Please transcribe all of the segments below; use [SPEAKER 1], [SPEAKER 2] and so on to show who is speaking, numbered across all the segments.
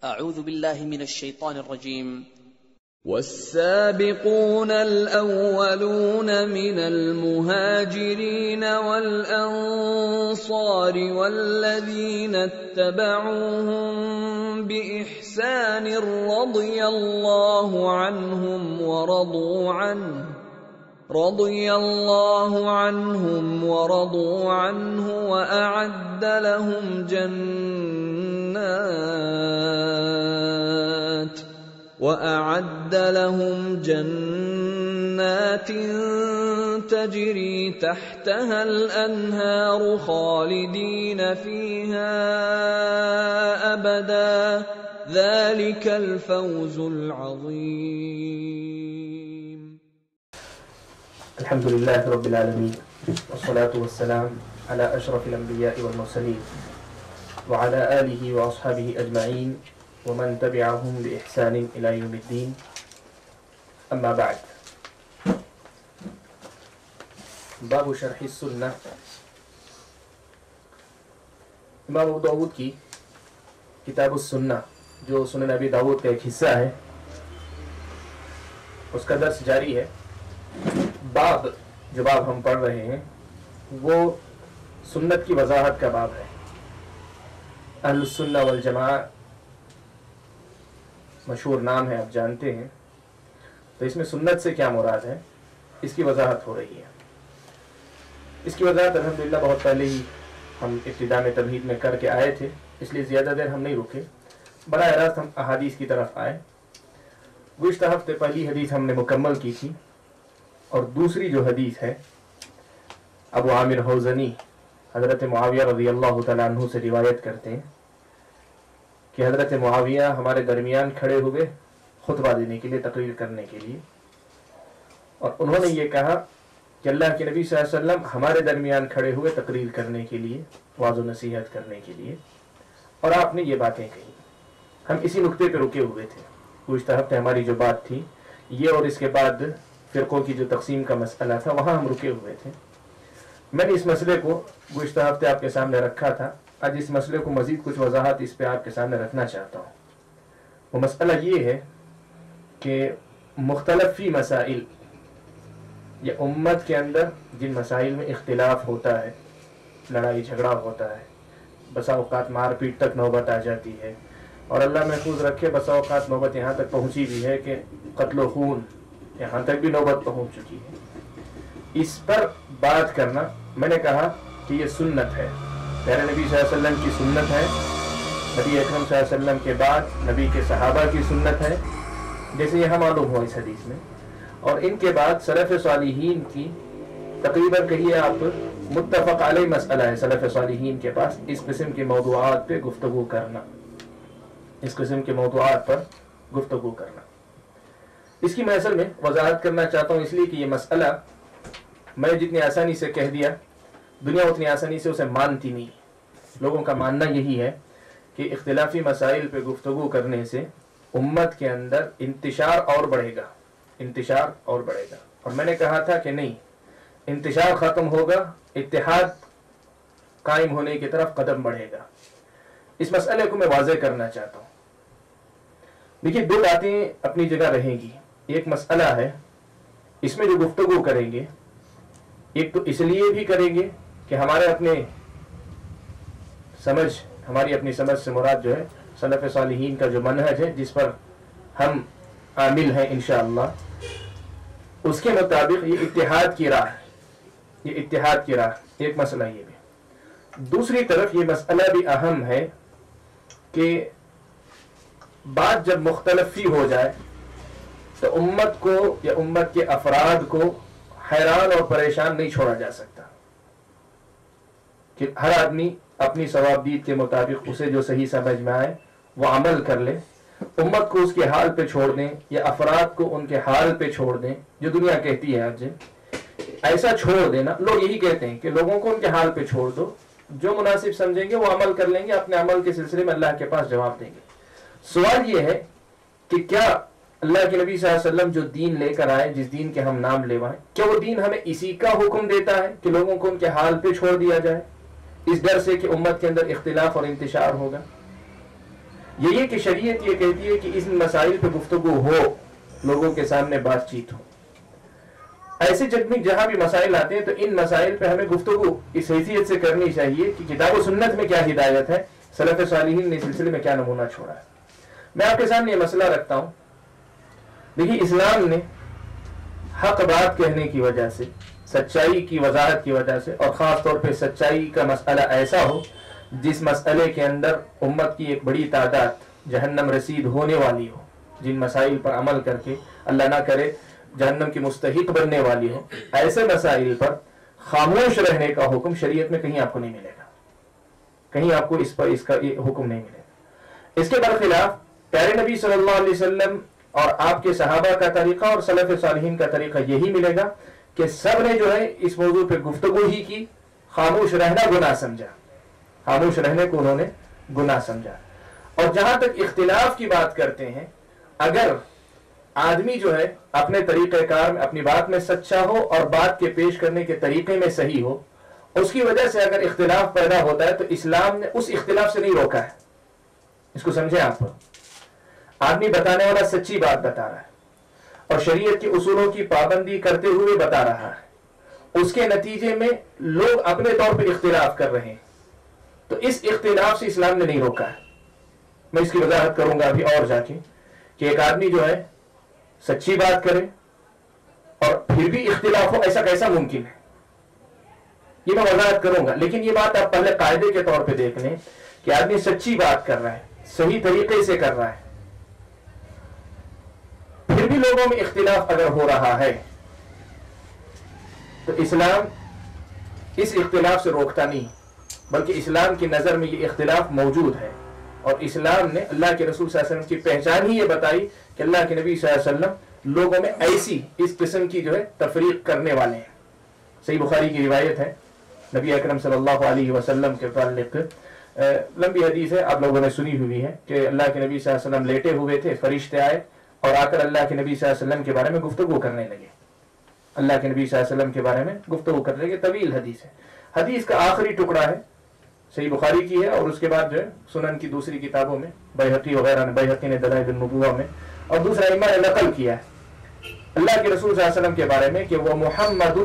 [SPEAKER 1] أعوذ بالله من الشيطان الرجيم.
[SPEAKER 2] والسابقون الأولون من المهاجرين والأنصار والذين اتبعوهم بإحسان رضي الله عنهم ورضوا عنه وأعد لهم جنات تجري تحتها الأنهار خالدين فيها أبدا ذلك الفوز العظيم.
[SPEAKER 3] الحمد لله رب العالمين والصلاة والسلام على أشرف الأنبياء والمرسلين وعلى آله وأصحابه أجمعين ومن تبعهم بإحسان إلى يوم الدين. أما بعد، باب شرح السنة. امام ابو داود کی کتاب السنہ جو سنن ابی داود کا ایک حصہ ہے، اس کا درس جاری ہے. باب جو باب ہم پڑھ رہے ہیں وہ سنت کی وضاحت کا باب ہے. اہل السنہ والجماعہ مشہور نام ہے، آپ جانتے ہیں. تو اس میں سنت سے کیا مراد ہے، اس کی وضاحت ہو رہی ہے. اس کی وضاحت الحمدللہ بہت پہلے ہی ہم ابتدا میں تمہید میں کر کے آئے تھے، اس لیے زیادہ دیر ہم نہیں رکے، براہ راست ہم احادیث کی طرف آئے. گزشتہ ہفتے پہلی حدیث ہم نے مکمل کی تھی، اور دوسری جو حدیث ہے ابو عامر حوزنی حضرت معاویہ رضی اللہ تعالیٰ عنہ سے روایت کرتے ہیں کہ حضرت معاویہ ہمارے درمیان کھڑے ہوئے خطبہ دینے کے لیے، تقریر کرنے کے لیے، اور انہوں نے یہ کہا کہ اللہ کے نبی صلی اللہ علیہ وسلم ہمارے درمیان کھڑے ہوئے تقریر کرنے کے لیے، وعظ و نصیحت کرنے کے لیے، اور آپ نے یہ باتیں کہی. ہم اسی نقطے پہ رکے ہوئے تھے. گزشتہ ہفتے ہماری جو بات تھی یہ، اور اس کے بعد فرقوں کی جو تقسیم کا مسئلہ تھا وہاں ہم رکے ہوئے تھے. میں نے اس مسئلے کو گزشتہ ہفتے آپ کے سامنے رکھا تھا. آج اس مسئلے کو مزید کچھ وضاحت اس پہ آپ کے سامنے رکھنا چاہتا ہوں. وہ مسئلہ یہ ہے کہ مختلف فی مسائل، یہ امت کے اندر جن مسائل میں اختلاف ہوتا ہے، لڑائی جھگڑا ہوتا ہے، بسا اوقات مار پیٹ تک نوبت آ جاتی ہے، اور اللہ محفوظ رکھے بسا اوقات نوبت یہاں تک پہنچی بھی ہے کہ قتل و خون یہاں تک بھی نوبت پہنچ چکی ہے. اس پر بات کرنا، میں نے کہا کہ یہ سنت ہے، پیارے نبی صلی اللہ علیہ وسلم کی سنت ہے، نبی اکرم صلی اللہ علیہ وسلم کے بعد نبی کے صحابہ کی سنت ہے، جیسے یہاں معلوم ہوا اس حدیث میں، اور ان کے بعد سلف صالحین کی تقریباً کہیے آپ متفق علیہ مسئلہ ہے سلف صالحین کے پاس اس قسم کے موضوعات پہ گفتگو کرنا، اس قسم کے موضوعات پر گفتگو کرنا. اس کی میں اصل میں وضاحت کرنا چاہتا ہوں، اس لیے کہ یہ مسئلہ میں جتنی آسانی سے کہہ دیا، دنیا اتنی آسانی سے اسے مانتی نہیں. لوگوں کا ماننا یہی ہے کہ اختلافی مسائل پہ گفتگو کرنے سے امت کے اندر انتشار اور بڑھے گا، انتشار اور بڑھے گا. اور میں نے کہا تھا کہ نہیں، انتشار ختم ہوگا، اتحاد قائم ہونے کی طرف قدم بڑھے گا. اس مسئلے کو میں واضح کرنا چاہتا ہوں. دیکھیے، دو باتیں اپنی جگہ رہیں گی. ایک مسئلہ ہے، اس میں جو گفتگو کریں گے، ایک تو اس لیے بھی کریں گے کہ ہمارے اپنے سمجھ، ہماری اپنی سمجھ سے مراد جو ہے سلف صالحین کا جو منہج ہے جس پر ہم عامل ہیں انشاءاللہ، اس کے مطابق یہ اتحاد کی راہ ہے، یہ اتحاد کی راہ. ایک مسئلہ یہ بھی. دوسری طرف یہ مسئلہ بھی اہم ہے کہ بات جب مختلف فی ہو جائے تو امت کو یا امت کے افراد کو حیران اور پریشان نہیں چھوڑا جا سکتا کہ ہر آدمی اپنی ثوابدید کے مطابق اسے جو صحیح سمجھ میں آئے وہ عمل کر لے. امت کو اس کے حال پہ چھوڑ دیں یا افراد کو ان کے حال پہ چھوڑ دیں، جو دنیا کہتی ہے آج ایسا چھوڑ دینا. لوگ یہی کہتے ہیں کہ لوگوں کو ان کے حال پہ چھوڑ دو، جو مناسب سمجھیں گے وہ عمل کر لیں گے، اپنے عمل کے سلسلے میں اللہ کے پاس جواب دیں گے. سوال یہ ہے کہ کیا اللہ کے نبی صلی اللہ علیہ وسلم جو دین لے کر آئے، جس دین کے ہم نام لیوائیں، کیا وہ دین ہمیں اسی کا حکم دیتا ہے کہ لوگوں کو ان کے حال پہ چھوڑ دیا جائے، اس ڈر سے کہ امت کے اندر اختلاف اور انتشار ہوگا؟ یہی ہے کہ شریعت یہ کہتی ہے کہ ان مسائل پہ گفتگو ہو، لوگوں کے سامنے بات چیت ہو. ایسے جہاں بھی مسائل آتے ہیں تو ان مسائل پہ ہمیں گفتگو اس حیثیت سے کرنی چاہیے کہ کتاب و سنت میں کیا ہدایت ہے، سلف صالحین نے اس سلسلے میں کیا نمونہ چھوڑا ہے. میں آپ کے سامنے یہ مسئلہ رکھتا ہوں. دیکھیے اسلام نے حق بات کہنے کی وجہ سے، سچائی کی وضاحت کی وجہ سے، اور خاص طور پہ سچائی کا مسئلہ ایسا ہو جس مسئلے کے اندر امت کی ایک بڑی تعداد جہنم رسید ہونے والی ہو، جن مسائل پر عمل کر کے اللہ نہ کرے جہنم کی مستحق بننے والی ہو، ایسے مسائل پر خاموش رہنے کا حکم شریعت میں کہیں آپ کو نہیں ملے گا. کہیں آپ کو اس کا یہ حکم نہیں ملے گا. اس کے برخلاف پیارے نبی صلی اللہ علیہ وسلم اور آپ کے صحابہ کا طریقہ اور سلف صالحین کا طریقہ یہی ملے گا کہ سب نے جو ہے اس موضوع پہ گفتگو ہی کی. خاموش رہنا گناہ سمجھا، خاموش رہنے کو انہوں نے گناہ سمجھا. اور جہاں تک اختلاف کی بات کرتے ہیں، اگر آدمی جو ہے اپنے طریقہ کار میں اپنی بات میں سچا ہو اور بات کے پیش کرنے کے طریقے میں صحیح ہو، اس کی وجہ سے اگر اختلاف پیدا ہوتا ہے تو اسلام نے اس اختلاف سے نہیں روکا ہے. اس کو سمجھیں آپ. آدمی بتانے والا سچی بات بتا رہا ہے اور شریعت کے اصولوں کی پابندی کرتے ہوئے بتا رہا ہے، اس کے نتیجے میں لوگ اپنے طور پر اختلاف کر رہے ہیں، تو اس اختلاف سے اسلام نے نہیں روکا ہے. میں اس کی وضاحت کروں گا ابھی اور جا کے کہ ایک آدمی جو ہے سچی بات کرے اور پھر بھی اختلاف ہو، ایسا کیسا ممکن ہے، یہ میں وضاحت کروں گا. لیکن یہ بات آپ پہلے قاعدے کے طور پہ دیکھ لیں کہ آدمی سچی بات کر رہا ہے، صحیح طریقے سے کر رہا ہے، پھر بھی لوگوں میں اختلاف اگر ہو رہا ہے تو اسلام اس اختلاف سے روکتا نہیں، بلکہ اسلام کی نظر میں یہ اختلاف موجود ہے. اور اسلام نے اللہ کے رسول صلی اللہ علیہ وسلم کی پہچان ہی یہ بتائی کہ اللہ کے نبی صلی اللہ علیہ وسلم لوگوں میں ایسی اس قسم کی جو ہے تفریق کرنے والے ہیں. صحیح بخاری کی روایت ہے، نبی اکرم صلی اللہ علیہ وسلم کے متعلق لمبی حدیث ہے، آپ لوگوں نے سنی ہوئی ہے کہ اللہ کے نبی صلی اللہ علیہ وسلم لیٹے ہوئے تھے، فرشتے آئے اور آ کر اللہ کے نبی صلی اللہ علیہ وسلم کے بارے میں گفتگو کرنے لگے. اللہ کے نبی صلی اللہ علیہ وسلم کے بارے میں گفتگو کرنے لگے. طویل حدیث ہے. حدیث کا آخری ٹکڑا ہے، صحیح بخاری کی ہے، اور اس کے بعد جو ہے سنن کی دوسری کتابوں میں بیہقی وغیرہ نے، بیہقی نے دلائل النبوہ میں، اور دوسرا امام نے نقل کیا ہے اللہ کے رسول صلی اللہ علیہ وسلم کے بارے میں کہ وہ محمد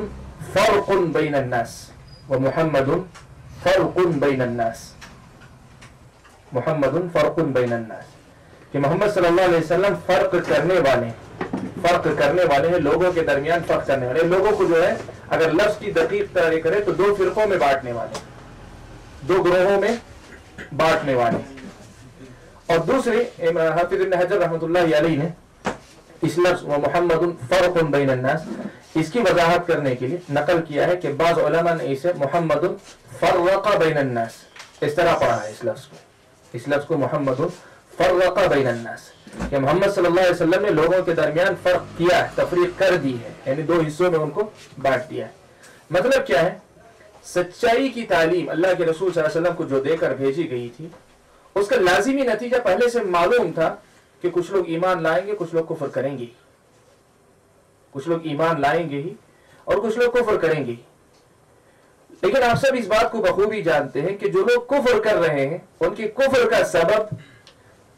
[SPEAKER 3] فرق بین الناس، وہ محمد فرق بین الناس، محمد فرق بین الناس، کہ محمد صلی اللہ علیہ وسلم فرق کرنے والے ہیں، لوگوں کے درمیان فرق کرنے والے. لوگوں کو جو ہے اگر لفظ کی دقیق تعریف کرے تو دو فرقوں میں بانٹنے والے، دو گروہوں میں بانٹنے والے. اور دوسرے حافظ ابن حجر رحمۃ اللہ علیہ نے اس لفظ و محمد فرق بین الناس اس کی وضاحت کرنے کے لیے نقل کیا ہے کہ بعض علماء نے اسے محمد فرق بین الناس اس طرح پڑھا ہے. اس لفظ کو محمد فرق بین الناس، کہ محمد صلی اللہ علیہ وسلم نے لوگوں کے درمیان فرق کیا ہے، تفریق کر دی ہے، یعنی دو حصوں میں ان کو بانٹ دیا ہے. مطلب کیا ہے؟ سچائی کی تعلیم اللہ کے رسول صلی اللہ علیہ وسلم کو جو دے کر بھیجی گئی تھی، اس کا لازمی نتیجہ پہلے سے معلوم تھا کہ کچھ لوگ ایمان لائیں گے، کچھ لوگ کفر کریں گے، کچھ لوگ ایمان لائیں گے ہی اور کچھ لوگ کفر کریں گے. لیکن آپ سب اس بات کو بخوبی جانتے ہیں کہ جو لوگ کفر کر رہے ہیں ان کی کفر کا سبب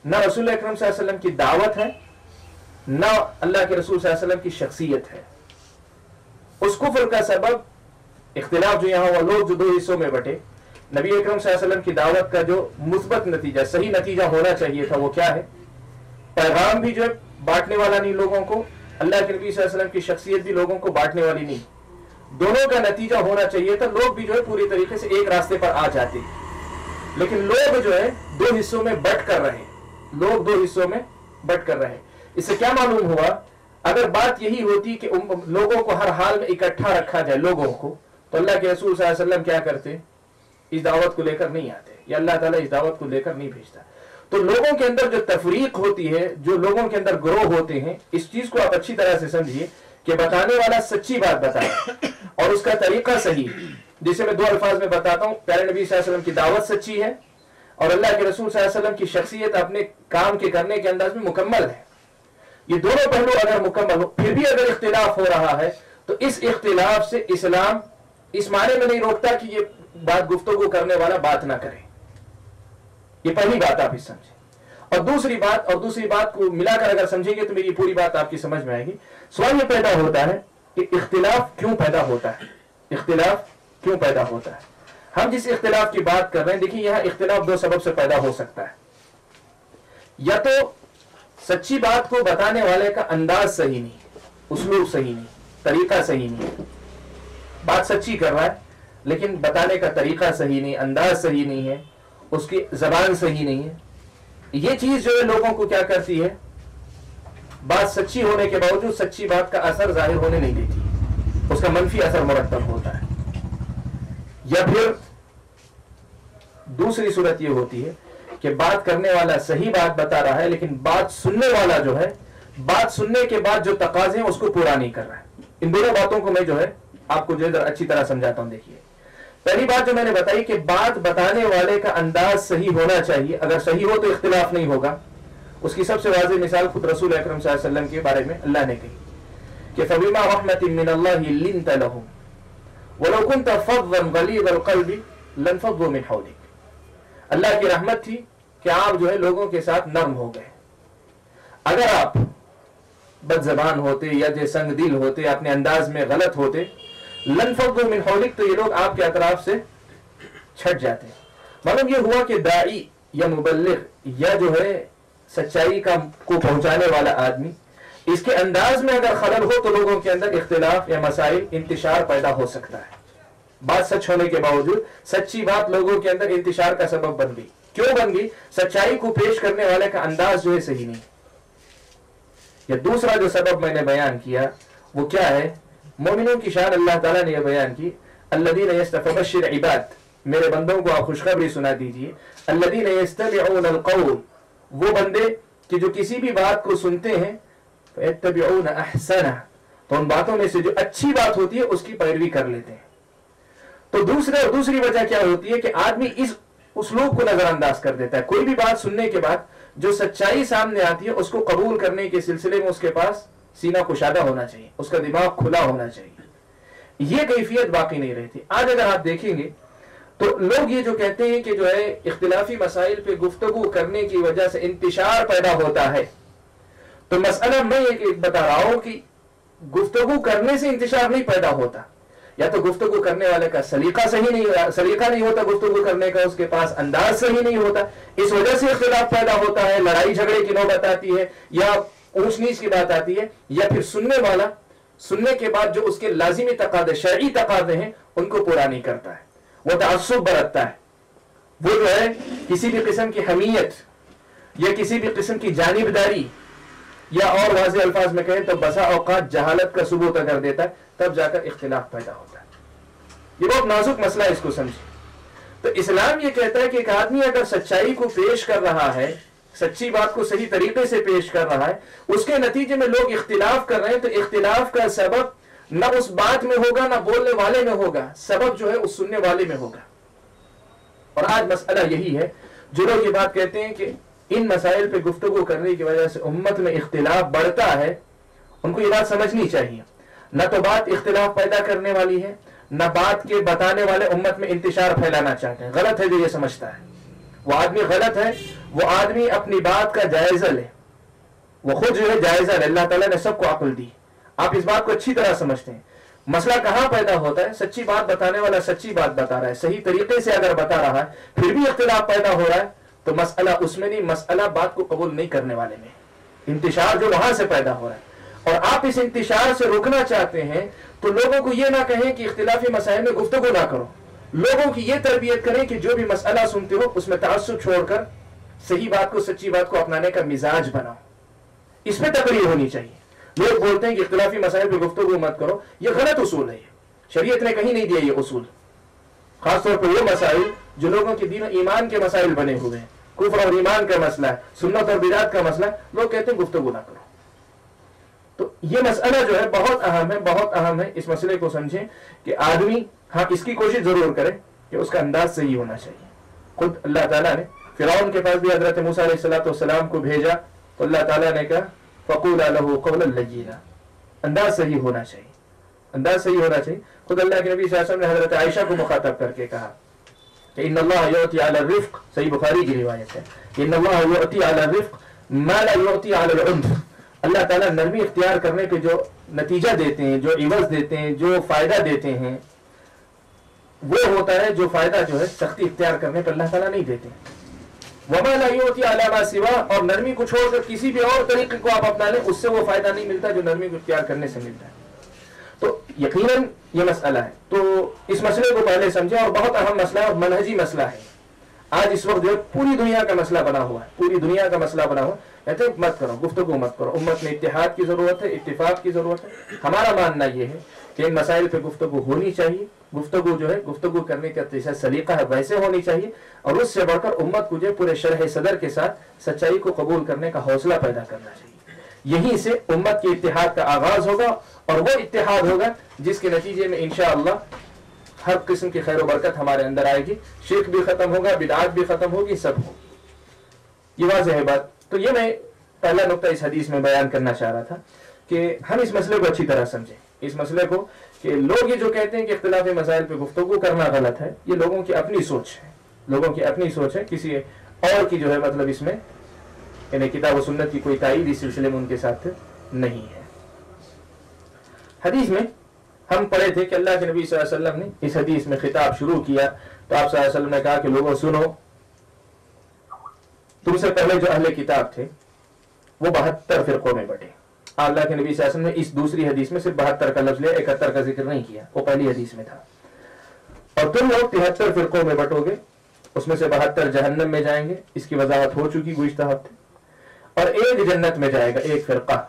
[SPEAKER 3] نہ رسول اکرم صلی اللہ علیہ وسلم کی دعوت ہے، نہ اللہ کے رسول صلی اللہ علیہ وسلم کی شخصیت ہے. اس کفر کا سبب اختلاف جو یہاں ہوا، لوگ جو دو حصوں میں بٹے، نبی اکرم صلی اللہ علیہ وسلم کی دعوت کا جو مثبت نتیجہ، صحیح نتیجہ ہونا چاہیے تھا، وہ کیا ہے؟ پیغام بھی جو ہے بانٹنے والا نہیں لوگوں کو، اللہ کے نبی صلی اللہ علیہ وسلم کی شخصیت بھی لوگوں کو بانٹنے والی نہیں. دونوں کا نتیجہ ہونا چاہیے تھا، لوگ بھی جو ہے پوری طریقے سے ایک راستے پر آ جاتے. لیکن لوگ جو ہے دو حصوں میں بٹ کر رہے، لوگ دو حصوں میں بٹ کر رہے. اس سے کیا معلوم ہوا؟ اگر بات یہی ہوتی کہ لوگوں کو ہر حال میں اکٹھا رکھا جائے لوگوں کو، تو اللہ کے رسول صلی اللہ علیہ وسلم کیا کرتے؟ اس دعوت کو لے کر نہیں آتے، یا اللہ تعالیٰ اس دعوت کو لے کر نہیں بھیجتا. تو لوگوں کے اندر جو تفریق ہوتی ہے، جو لوگوں کے اندر گروہ ہوتے ہیں، اس چیز کو آپ اچھی طرح سے سمجھیے کہ بتانے والا سچی بات بتائے اور اس کا طریقہ صحیح، جسے میں دو الفاظ میں بتاتا ہوں. پیارے نبی صلی اللہ علیہ وسلم کی دعوت سچی ہے اور اللہ کے رسول صلی اللہ علیہ وسلم کی شخصیت اپنے کام کے کرنے کے انداز میں مکمل ہے. یہ دونوں پہلو اگر مکمل ہو، پھر بھی اگر اختلاف ہو رہا ہے تو اس اختلاف سے اسلام اس معنی میں نہیں روکتا کہ یہ بات گفتگو کرنے والا بات نہ کرے. یہ پہلی بات آپ اس سمجھیں. और दूसरी बात को मिलाकर अगर समझेंगे तो मेरी पूरी बात आपकी समझ में आएगी। सवाल ये पैदा होता है कि इख्तिलाफ क्यों पैदा होता है, इख्तिलाफ क्यों पैदा होता है। हम जिस इख्तिलाफ की बात कर रहे हैं, देखिए यहां इख्तिलाफ दो सबब से पैदा हो सकता है। या तो सच्ची बात को बताने वाले का अंदाज सही नहीं, उसलूब सही नहीं, तरीका सही नहीं है, बात सच्ची कर रहा है लेकिन बताने का तरीका सही नहीं, अंदाज सही नहीं है, उसकी जबान सही नहीं है। ये चीज जो है लोगों को क्या करती है, बात सच्ची होने के बावजूद सच्ची बात का असर जाहिर होने नहीं देती, उसका मनफी असर मुरतब होता है। या फिर दूसरी सूरत ये होती है कि बात करने वाला सही बात बता रहा है लेकिन बात सुनने वाला जो है, बात सुनने के बाद जो तकाजे हैं उसको पूरा नहीं कर रहा है। इन दोनों बातों को मैं जो है आपको जो है अच्छी तरह समझाता हूं। देखिए, पहली बात जो मैंने बताई कि बात बताने वाले का अंदाज सही होना चाहिए, अगर सही हो तो इख्तिलाफ नहीं होगा। उसकी सबसे वाज़ेह मिसाल खुद रसूल अकरम सल्लल्लाहु अलैहि वसल्लम के बारे में अल्लाह ने कही कि फबिमा रहमतिन मिनल्लाहि लिंत लहुम वलौ कुंत फज़्ज़न गलीज़ल क़ल्बि लनफ़ज़्ज़ू मिन हौलिक। अल्लाह की रहमत थी कि आप जो है लोगों के साथ नरम हो गए। अगर आप बदज़बान होते या जो संग दिल होते, अपने अंदाज में गलत होते, लनफ़ज़्ज़ू मिन हौलिक, तो ये लोग आपके अतराफ से छट जाते। मतलब ये हुआ कि दाई या मुबल्लिग या जो है सच्चाई का को पहुंचाने वाला आदमी, इसके अंदाज में अगर खलल हो तो लोगों के अंदर इख्तिलाफ या मसाइल इंतशार पैदा हो सकता है। बात सच होने के बावजूद सच्ची बात लोगों के अंदर इंतशार का सबब बन गई। क्यों बन गई? सच्चाई को पेश करने वाले का अंदाज जो है सही नहीं। या दूसरा जो सबब मैंने बयान किया वो क्या है, मोमिनों की शान अल्लाह ताला ने यह बयान की, अल्लज़ीना यस्तफ़बश्शिर इबाद, मेरे बंदों को आप खुशखबरी सुना दीजिए, अल्लज़ीना यस्तमिऊन अल-क़ौल, वो बंदे कि जो किसी भी बात को सुनते हैं, फयत्तबिऊन अहसना, तो उन बातों में से जो अच्छी बात होती है उसकी पैरवी कर लेते हैं। तो दूसरी वजह क्या होती है कि आदमी इस उसलूब को नजरअंदाज कर देता है। कोई भी बात सुनने के बाद जो सच्चाई सामने आती है उसको कबूल करने के सिलसिले में उसके पास सीना कुशादा होना चाहिए, उसका दिमाग खुला होना चाहिए। ये कैफियत बाकी नहीं रहती। आज अगर आप देखेंगे तो लोग ये जो कहते हैं कि जो है इख्तिलाफी मसाइल पे गुफ्तगू करने की वजह से इंतशार पैदा होता है, तो मसला मैं एक बता रहा हूं कि गुफ्तगू करने से इंतशार नहीं पैदा होता। या तो गुफ्तगू करने वाले का सलीका नहीं होता गुफ्तगू करने का, उसके पास अंदाज सही नहीं होता, इस वजह से इख्तिलाफ पैदा होता है, लड़ाई झगड़े की नौबत आती है या ऊंच नीच की बात आती है। या फिर सुनने वाला सुनने के बाद जो उसके लाजिमी तकादे, शरई तकादे हैं उनको पूरा नहीं करता है, वो तअस्सुब बरतता है, वो जो है किसी भी किस्म की हमीयत या किसी भी किस्म की जानिबदारी या और वाज़ेह अल्फाज में कहें तो बसा औकात जहालत का सबूत कर देता है, तब जाकर इख्तिलाफ पैदा होता है। ये बहुत नाजुक मसला है, इसको समझिए। तो इस्लाम ये कहता है कि एक आदमी अगर सच्चाई को पेश कर रहा है, सच्ची बात को सही तरीके से पेश कर रहा है, उसके नतीजे में लोग इख्तिलाफ कर रहे हैं, तो इख्तिलाफ का सबब न उस बात में होगा न बोलने वाले में होगा, सबब जो है उस सुनने वाले में होगा। और आज मसला यही है, जो लोग ये बात कहते हैं कि इन मसाइल पे गुफ्तगू करने की वजह से उम्मत में इख्तिलाफ बढ़ता है, उनको ये बात समझनी चाहिए। न तो बात इख्तिलाफ पैदा करने वाली है, न बात के बताने वाले उम्मत में इंतशार फैलाना चाहते हैं। गलत है जो ये समझता है, वो आदमी गलत है। वो आदमी अपनी बात का जायजा ले, वो खुद जो है जायजा ले। अल्लाह ताला ने सबको अक्ल दी, आप इस बात को अच्छी तरह समझते हैं। मसला कहां पैदा होता है? सच्ची बात बताने वाला सच्ची बात बता रहा है, सही तरीके से अगर बता रहा है, फिर भी इख्तिलाफ पैदा हो रहा है, तो मसला उसमें नहीं, मसला बात को कबूल नहीं करने वाले में। इंतशार जो वहां से पैदा हो रहा है, और आप इस इंतशार से रोकना चाहते हैं तो लोगों को यह ना कहें कि इख्तिलाफी मसाइल में गुफ्तगू ना करो, लोगों की यह तरबियत करें कि जो भी मसला सुनते हो उसमें तअस्सुब छोड़कर सही बात को, सच्ची बात को अपनाने का मिजाज बनाओ। इसमें तकरीर होनी चाहिए। लोग बोलते हैं कि इख्तिलाफी मसाइल पे गुफ्तगू मत करो, यह गलत उसूल है। शरीयत ने कहीं नहीं दिया ये उसूल, खासतौर पर वो मसाइल जो लोगों के दीन और ईमान के मसाइल बने हुए हैं, कुफ्र और ईमान का मसला है, सुन्नत और बिदात का मसला, लोग कहते हैं गुफ्तगू ना करो। तो ये मसला जो है बहुत अहम है, बहुत अहम है। इस मसले को समझें कि आदमी हाँ इसकी कोशिश जरूर करे कि उसका अंदाज सही होना चाहिए। खुद अल्लाह ताला ने फिरौन के पास भी हजरत मूसा अलैहिस्सलाम को भेजा, तो अल्लाह ताला ने कहा फक़ूला लहू क़ौलन लय्यिना, अंदाज सही होना चाहिए, अंदाज सही होना चाहिए। खुद अल्लाह के नबी सल्लल्लाहु अलैहि वसल्लम ने हजरत आयशा को मुखातब करके कहा, کہ ان اللہ یعطی علی الرفق، صحیح بخاری کی روایت ہے، ان اللہ یعطی علی الرفق ما لا یعطی علی العنف، اللہ تعالیٰ نرمی اختیار کرنے پہ جو نتیجہ دیتے ہیں، جو عوض دیتے ہیں، جو فائدہ دیتے ہیں، وہ ہوتا ہے جو فائدہ جو ہے سختی اختیار کرنے پہ اللہ تعالیٰ نہیں دیتے. وما لا یعطی علی ما سوا، اور نرمی کو چھوڑ کر کسی بھی اور طریقے کو آپ اپنا لیں، اس سے وہ فائدہ نہیں ملتا جو نرمی کو اختیار کرنے سے ملتا ہے. تو یقیناً یہ مسئلہ ہے. تو اس مسئلے کو پہلے سمجھیں، اور بہت اہم مسئلہ ہے اور منہجی مسئلہ ہے. آج اس وقت جو ہے پوری دنیا کا مسئلہ بنا ہوا ہے، پوری دنیا کا مسئلہ بنا ہوا ہے. کہتے ہیں مت کرو، گفتگو مت کرو. امت میں اتحاد کی ضرورت ہے، اتفاق کی ضرورت ہے. ہمارا ماننا یہ ہے کہ ان مسائل پہ گفتگو ہونی چاہیے. گفتگو جو ہے، گفتگو کرنے کا جیسا سلیقہ ہے ویسے ہونی چاہیے، اور اس سے بڑھ کر امت کو جو ہے پورے شرح صدر کے ساتھ سچائی کو قبول کرنے کا حوصلہ پیدا کرنا چاہیے. یہیں سے امت کے اتحاد کا آغاز ہوگا، اور وہ اتحاد ہوگا جس کے نتیجے میں انشاءاللہ ہر قسم کی خیر و برکت ہمارے اندر آئے گی. شرک بھی ختم ہوگا، بدعات بھی ختم ہوگی، سب ہوگی. یہ واضح ہے بات. تو یہ میں پہلا نقطہ اس حدیث میں بیان کرنا چاہ رہا تھا کہ ہم اس مسئلے کو اچھی طرح سمجھیں. اس مسئلے کو کہ لوگ یہ جو کہتے ہیں کہ اختلافی مسائل پہ گفتگو کرنا غلط ہے، یہ لوگوں کی اپنی سوچ ہے. لوگوں کی اپنی سوچ ہے، کسی اور کی جو ہے مطلب اس میں یعنی کتاب و سنت کی کوئی تائید اس سلسلے میں ان کے ساتھ نہیں ہے. حدیث میں ہم پڑھے تھے کہ اللہ کے نبی صلی اللہ علیہ وسلم نے اس حدیث میں خطاب شروع کیا تو آپ صلی اللہ علیہ وسلم نے کہا کہ لوگوں سنو، تم سے پہلے جو اہل کتاب تھے وہ 72 فرقوں میں بٹے. اللہ کے نبی صلی اللہ علیہ وسلم نے اس دوسری حدیث میں صرف 72 کا لفظ لیا، 71 کا ذکر نہیں کیا، وہ پہلی حدیث میں تھا. اور تم لوگ 73 فرقوں میں بٹو گے، اس میں سے 72 جہنم میں جائیں گے، اس کی وضاحت ہو چکی گزشتہ ہفتے. اور ایک جنت میں جائے گا، ایک فرقہ.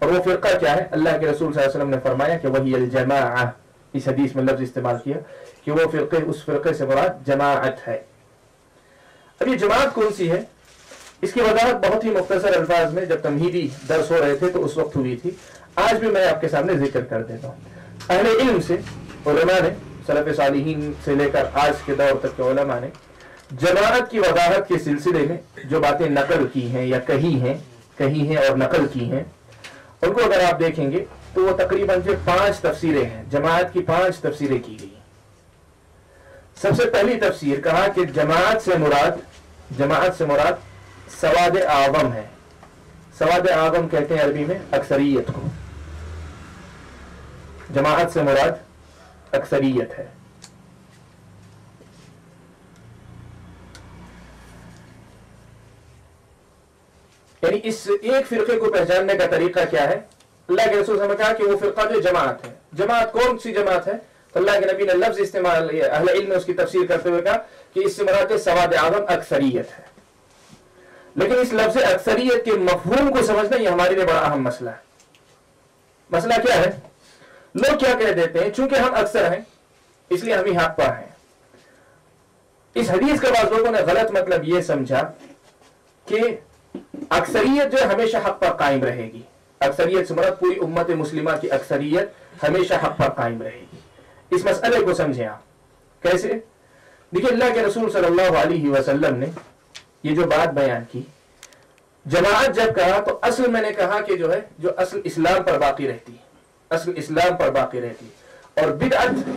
[SPEAKER 3] اور وہ فرقہ کیا ہے؟ اللہ کے رسول صلی اللہ علیہ وسلم نے فرمایا کہ وہی الجماعہ. اس حدیث میں لفظ استعمال کیا کہ وہ فرقے، اس فرقے سے مراد جماعت ہے. اب یہ جماعت کون سی ہے؟ اس کی وضاحت بہت ہی مختصر الفاظ میں جب تمہیدی درس ہو رہے تھے تو اس وقت ہوئی تھی. آج بھی میں آپ کے سامنے ذکر کر دیتا ہوں. اہل علم سے، علماء نے، سلف صالحین سے لے کر آج کے دور تک کے علماء نے جماعت کی وضاحت کے سلسلے میں جو باتیں نقل کی ہیں یا کہی ہیں اور نقل کی ہیں، ان کو اگر آپ دیکھیں گے تو وہ تقریباً 5 تفسیریں ہیں. جماعت کی 5 تفسیریں کی گئی. سب سے پہلی تفسیر کہا کہ جماعت سے مراد سواد اعظم ہے. سواد اعظم کہتے ہیں عربی میں اکثریت کو. جماعت سے مراد اکثریت ہے. یعنی اس ایک فرقے کو پہچاننے کا طریقہ کیا ہے؟ اللہ کے رسول نے کہا کہ وہ فرقہ جو جماعت ہے. جماعت کون سی جماعت ہے؟ تو اللہ کے نبی نے لفظ استعمال، اہل علم نے اس کی تفسیر کرتے ہوئے کہا کہ اس سے مراد سواد اعظم اکثریت ہے. لیکن اس لفظ اکثریت کے مفہوم کو سمجھنا یہ ہمارے لیے بڑا اہم مسئلہ ہے. مسئلہ کیا ہے؟ لوگ کیا کہہ دیتے ہیں چونکہ ہم اکثر ہیں اس لیے ہم ہی حق پر ہیں. اس حدیث کا بعض لوگوں نے غلط مطلب یہ سمجھا کہ اکثریت جو ہے ہمیشہ حق پر قائم رہے گی. اکثریت سے مراد پوری امت مسلمہ کی اکثریت ہمیشہ حق پر قائم رہے گی. اس مسئلے کو سمجھیں آپ. کیسے؟ دیکھیں اللہ کے رسول صلی اللہ علیہ وسلم نے یہ جو بات بیان کی، جماعت جب کہا تو اصل میں نے کہا کہ جو ہے جو اصل اسلام پر باقی رہتی، اصل اسلام پر باقی رہتی. اور بدعت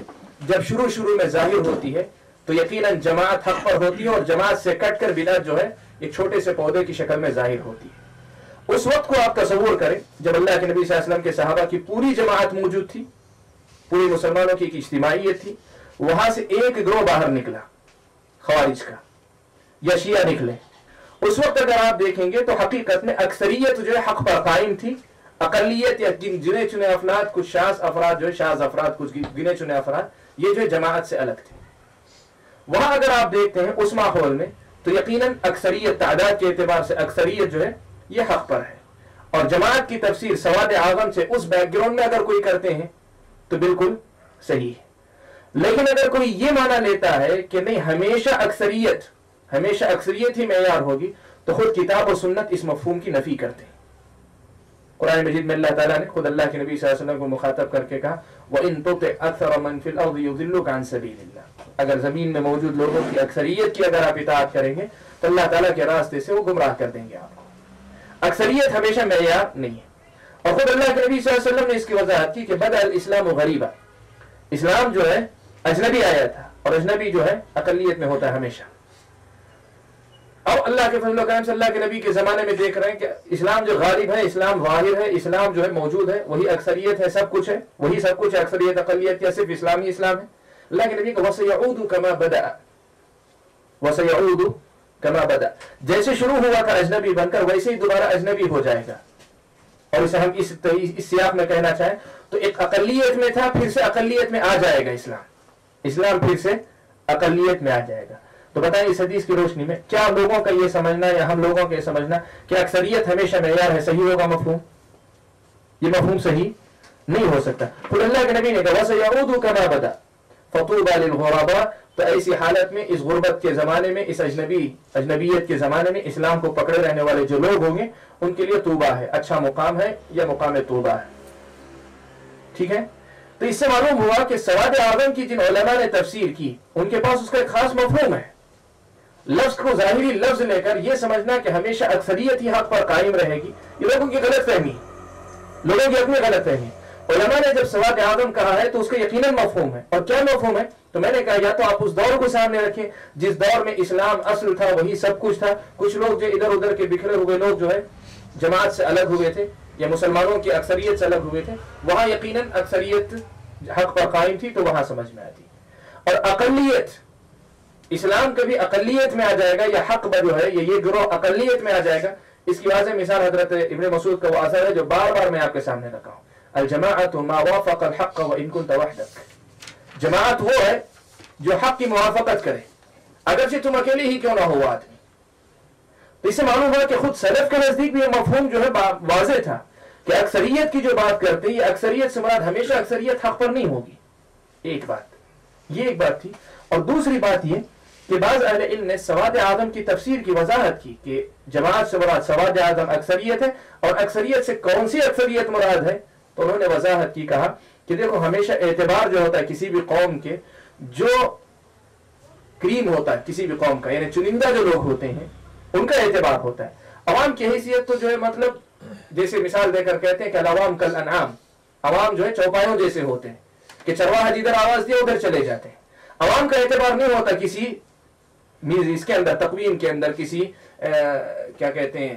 [SPEAKER 3] جب شروع میں ظاہر ہوتی ہے تو یقیناً جماعت حق پر ہوتی ہے، اور جماعت سے کٹ کر بدعت جو ہے ایک چھوٹے سے پودے کی شکل میں ظاہر ہوتی ہے. اس وقت کو آپ تصور کریں جب اللہ کے نبی صلی اللہ علیہ وسلم کے صحابہ کی پوری جماعت موجود تھی، پوری مسلمانوں کی ایک اجتماعیت تھی. وہاں سے ایک گروہ باہر نکلا خوارج کا یا شیعہ نکلے. اس وقت اگر آپ دیکھیں گے تو حقیقت میں اکثریت جو ہے حق پر قائم تھی. اقلیت یا گنے چنے افراد، کچھ شاذ افراد، کچھ گنے چنے افراد، یہ جو ہے جماعت سے الگ تھے. وہاں اگر آپ دیکھتے ہیں اس ماحول میں تو یقیناً اکثریت، تعداد کے اعتبار سے اکثریت جو ہے یہ حق پر ہے. اور جماعت کی تفسیر سواد اعظم سے اس بیک گراؤنڈ میں اگر کوئی کرتے ہیں تو بالکل صحیح ہے. لیکن اگر کوئی یہ مانا لیتا ہے کہ نہیں ہمیشہ اکثریت ہی معیار ہوگی تو خود کتاب و سنت اس مفہوم کی نفی کرتے ہیں. قرآن مجید میں اللہ تعالیٰ نے خود اللہ کے نبی صلی اللہ علیہ وسلم کو مخاطب کر کے کہا وَإِن تُطِعْ أَكْثَرَ مَن فِي الْأَرْضِ يُضِلُّكَ عَن سَبِيلِ اللَّهِ. اگر زمین میں موجود لوگوں کی اکثریت کی اگر آپ اطاعت کریں گے تو اللہ تعالیٰ کے راستے سے وہ گمراہ کر دیں گے آپ کو. اکثریت ہمیشہ معیار نہیں ہے. اور خود اللہ کے نبی صلی اللہ علیہ وسلم نے اس کی وضاحت کی کہ بدأ الاسلام غریبا. اسلام جو ہے اجنبی آیا تھا، اور اجنبی جو ہے اقلیت میں ہوتا ہے ہمیشہ. اب اللہ کے فضل و کرم سے اللہ کے نبی کے زمانے میں دیکھ رہے ہیں کہ اسلام جو غالب ہے، اسلام ظاہر ہے، اسلام جو ہے موجود ہے، وہی اکثریت ہے، سب کچھ ہے، وہی سب کچھ ہے، اکثریت اقلیت یا صرف اسلامی اسلام ہے. اللہ کے نبی کو وَسَيَعُودُ كَمَا بَدَأَ، وَسَيَعُودُ كَمَا بَدَأَ، جیسے شروع ہوا تھا اجنبی بن کر ویسے ہی دوبارہ اجنبی ہو جائے گا. اور اسے ہم اس سیاق میں کہنا چاہیں تو ایک اقلیت میں تھا، پھر سے اقلیت میں آ جائے گا اسلام پھر سے اقلیت میں آ جائے گا. تو بتائیں اس حدیث کی روشنی میں کیا لوگوں کا یہ سمجھنا یا ہم لوگوں کا یہ سمجھنا کہ اکثریت ہمیشہ معیار ہے صحیح ہوگا مفہوم؟ یہ مفہوم صحیح نہیں ہو سکتا. پھر اللہ کے نبی نے کہا وَسَيَعُودُ كَمَا بَدَأَ فَطُوبَى لِلْغُرَبَاء، تو ایسی حالت میں اس غربت کے زمانے میں، اس اجنبیت کے زمانے میں اسلام کو پکڑے رہنے والے جو لوگ ہوں گے ان کے لیے طوبہ ہے، اچھا مقام ہے یا مقام طوبہ ہے. ٹھیک ہے. تو اس سے معلوم ہوا کہ سواد اعظم کی جن علماء نے تفسیر کی ان کے پاس اس کا ایک خاص مفہوم ہے. لفظ کو ظاہری لفظ لے کر یہ سمجھنا کہ ہمیشہ اکثریت ہی حق پر قائم رہے گی، یہ لوگوں کی غلط فہمی، لوگوں کی اپنی غلط فہمی. علماء نے جب سواد اعظم کہا ہے تو اس کا یقیناً مفہوم ہے. اور کیا مفہوم ہے؟ تو میں نے کہا یا تو آپ اس دور کو سامنے رکھیں جس دور میں اسلام اصل تھا، وہی سب کچھ تھا. کچھ لوگ جو ادھر ادھر کے بکھرے ہوئے لوگ جو ہے جماعت سے الگ ہوئے تھے یا مسلمانوں کی اکثریت سے الگ ہوئے تھے، وہاں یقیناً اکثریت حق پر قائم تھی تو وہاں سمجھ میں آتی. اور اقلیت، اسلام کبھی اقلیت میں آ جائے گا یا حق جو ہے یہ گروہ اقلیت میں آ جائے گا. اس کی واضح مثال حضرت ابن مسعود کا وہ اثر ہے جو بار بار میں آپ کے سامنے رکھا ہوں، الجماعت ما وافق الحق وان كنت وحدك. جماعت وہ ہے جو حق کی موافقت کرے اگرچہ تم اکیلے ہی کیوں نہ ہو آدمی. تو اس سے معلوم ہوا کہ خود سلف کے نزدیک بھی یہ مفہوم جو ہے واضح تھا کہ اکثریت کی جو بات کرتے ہیں یہ اکثریت سے مراد ہمیشہ اکثریت حق پر نہیں ہوگی. ایک بات یہ ایک بات تھی. اور دوسری بات یہ کہ بعض اہل علم نے سواد اعظم کی تفسیر کی وضاحت کی کہ جماعت سے مراد سواد اعظم اکثریت ہے اور اکثریت سے کون سی اکثریت مراد ہے. تو انہوں نے وضاحت کی، کہا کہ دیکھو ہمیشہ اعتبار جو ہوتا ہے کسی بھی قوم کے، جو کریم ہوتا ہے کسی بھی قوم کا، یعنی چنندہ جو لوگ ہوتے ہیں ان کا اعتبار ہوتا ہے. عوام کی حیثیت تو جو ہے مطلب جیسے مثال دے کر کہتے ہیں کہ العوام کالانعام، عوام جو ہے چوپایوں جیسے ہوتے ہیں کہ چرواہا جدھر آواز دیا ادھر چلے جاتے ہیں. عوام کا اعتبار نہیں ہوتا کسی اس کے اندر تقویم کے اندر کسی کیا کہتے ہیں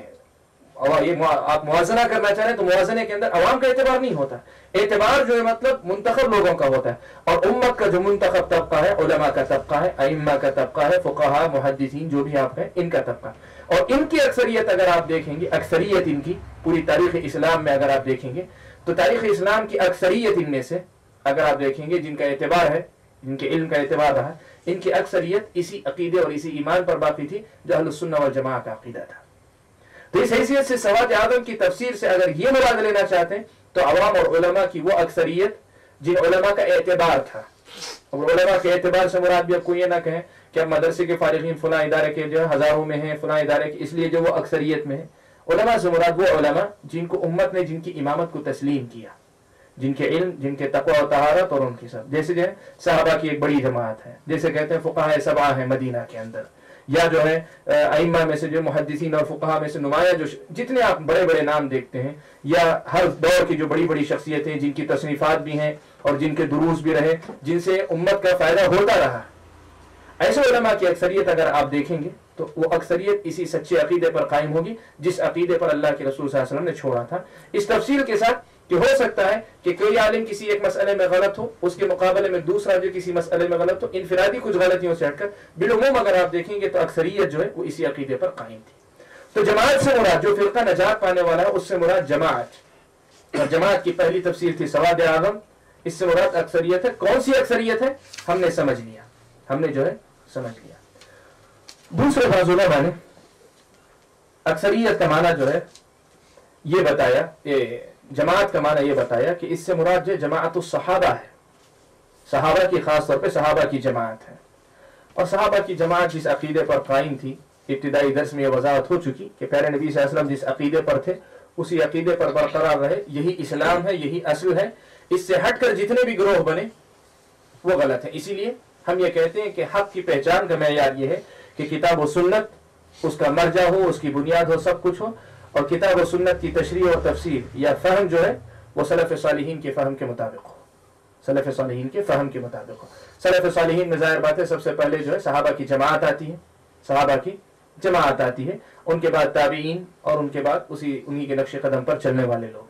[SPEAKER 3] آپ موازنہ کرنا چاہ رہے ہیں تو موازنے کے اندر عوام کا اعتبار نہیں ہوتا. اعتبار جو ہے مطلب منتخب لوگوں کا ہوتا ہے. اور امت کا جو منتخب طبقہ ہے، علماء کا طبقہ ہے، ائمہ کا طبقہ ہے، فقہاء، محدثین جو بھی آپ ہیں ان کا طبقہ. اور ان کی اکثریت اگر آپ دیکھیں گے، اکثریت ان کی پوری تاریخ اسلام میں اگر آپ دیکھیں گے تو تاریخ اسلام کی اکثریت ان میں سے اگر آپ دیکھیں گے جن کا اعتبار ہے، جن کے علم کا اعتبار رہا، ان کی اکثریت اسی عقیدے اور اسی ایمان پر باقی تھی جو اہل السنہ والجماعہ کا عقیدہ تھا. تو اس حیثیت سے سواد اعظم کی تفسیر سے اگر یہ مراد لینا چاہتے ہیں تو عوام اور علماء کی وہ اکثریت جن علماء کا اعتبار تھا. اور علماء کے اعتبار سے مراد بھی اب کوئی یہ نہ کہیں کہ اب مدرسے کے فارغین فلاں ادارے کے جو ہزاروں میں ہیں، فلاں ادارے کے اس لیے جو وہ اکثریت میں ہیں. علماء سے مراد وہ علماء جن کو امت نے جن کی امامت کو تسلیم کیا، جن کے علم، جن کے تقوی و طہارت اور ان کی سب، جیسے جو ہے صحابہ کی ایک بڑی جماعت ہے، جیسے کہتے ہیں فقہاء سبعہ ہیں مدینہ کے اندر، یا جو ہے ائمہ میں سے جو محدثین اور فقہاء میں سے نمایاں جو جتنے آپ بڑے بڑے نام دیکھتے ہیں، یا ہر دور کی جو بڑی بڑی شخصیتیں جن کی تصنیفات بھی ہیں اور جن کے دروس بھی رہے، جن سے امت کا فائدہ ہوتا رہا، ایسے علماء کی اکثریت اگر آپ دیکھیں گے تو وہ اکثریت اسی سچے عقیدے پر قائم ہوگی جس عقیدے پر اللہ کے رسول صلی اللہ علیہ وسلم نے چھوڑا تھا. اس تفصیل کے ساتھ کہ ہو سکتا ہے کہ کوئی عالم کسی ایک مسئلے میں غلط ہو، اس کے مقابلے میں دوسرا جو کسی مسئلے میں غلط ہو، انفرادی کچھ غلطیوں سے ہٹ کر بالعموم اگر آپ دیکھیں گے تو اکثریت جو ہے وہ اسی عقیدے پر قائم تھی. تو جماعت سے مراد جو فرقہ نجات پانے والا ہے اس سے مراد جماعت، اور جماعت کی پہلی تفسیر تھی سواد اعظم، اس سے مراد اکثریت ہے. کون سی اکثریت ہے ہم نے سمجھ لیا، ہم نے جو ہے سمجھ لیا. دوسرے بعض علماء نے اکثریت کا معنی جو ہے یہ بتایا، جماعت کا معنی یہ بتایا کہ اس سے مراد جو جماعت الصحابہ ہے، صحابہ کی خاص طور پہ صحابہ کی جماعت ہے. اور صحابہ کی جماعت جس عقیدے پر قائم تھی، ابتدائی درس میں یہ وضاحت ہو چکی کہ پیارے نبی صلی اللہ علیہ وسلم جس عقیدے پر تھے اسی عقیدے پر برقرار رہے، یہی اسلام ہے، یہی اصل ہے. اس سے ہٹ کر جتنے بھی گروہ بنے وہ غلط ہیں. اسی لیے ہم یہ کہتے ہیں کہ حق کی پہچان کا معیار یہ ہے کہ کتاب و سنت اس کا مرجع ہو، اس کی بنیاد ہو، سب کچھ ہو، اور کتاب و سنت کی تشریح اور تفسیر یا فہم جو ہے وہ سلف صالحین کے فہم کے مطابق ہو. سلف صالحین کے فہم کے مطابق ہو. سلف صالحین میں ظاہر بات ہے سب سے پہلے جو ہے صحابہ کی جماعت آتی ہے، صحابہ کی جماعت آتی ہے، ان کے بعد تابعین، اور ان کے بعد انہی کے نقش قدم پر چلنے والے لوگ.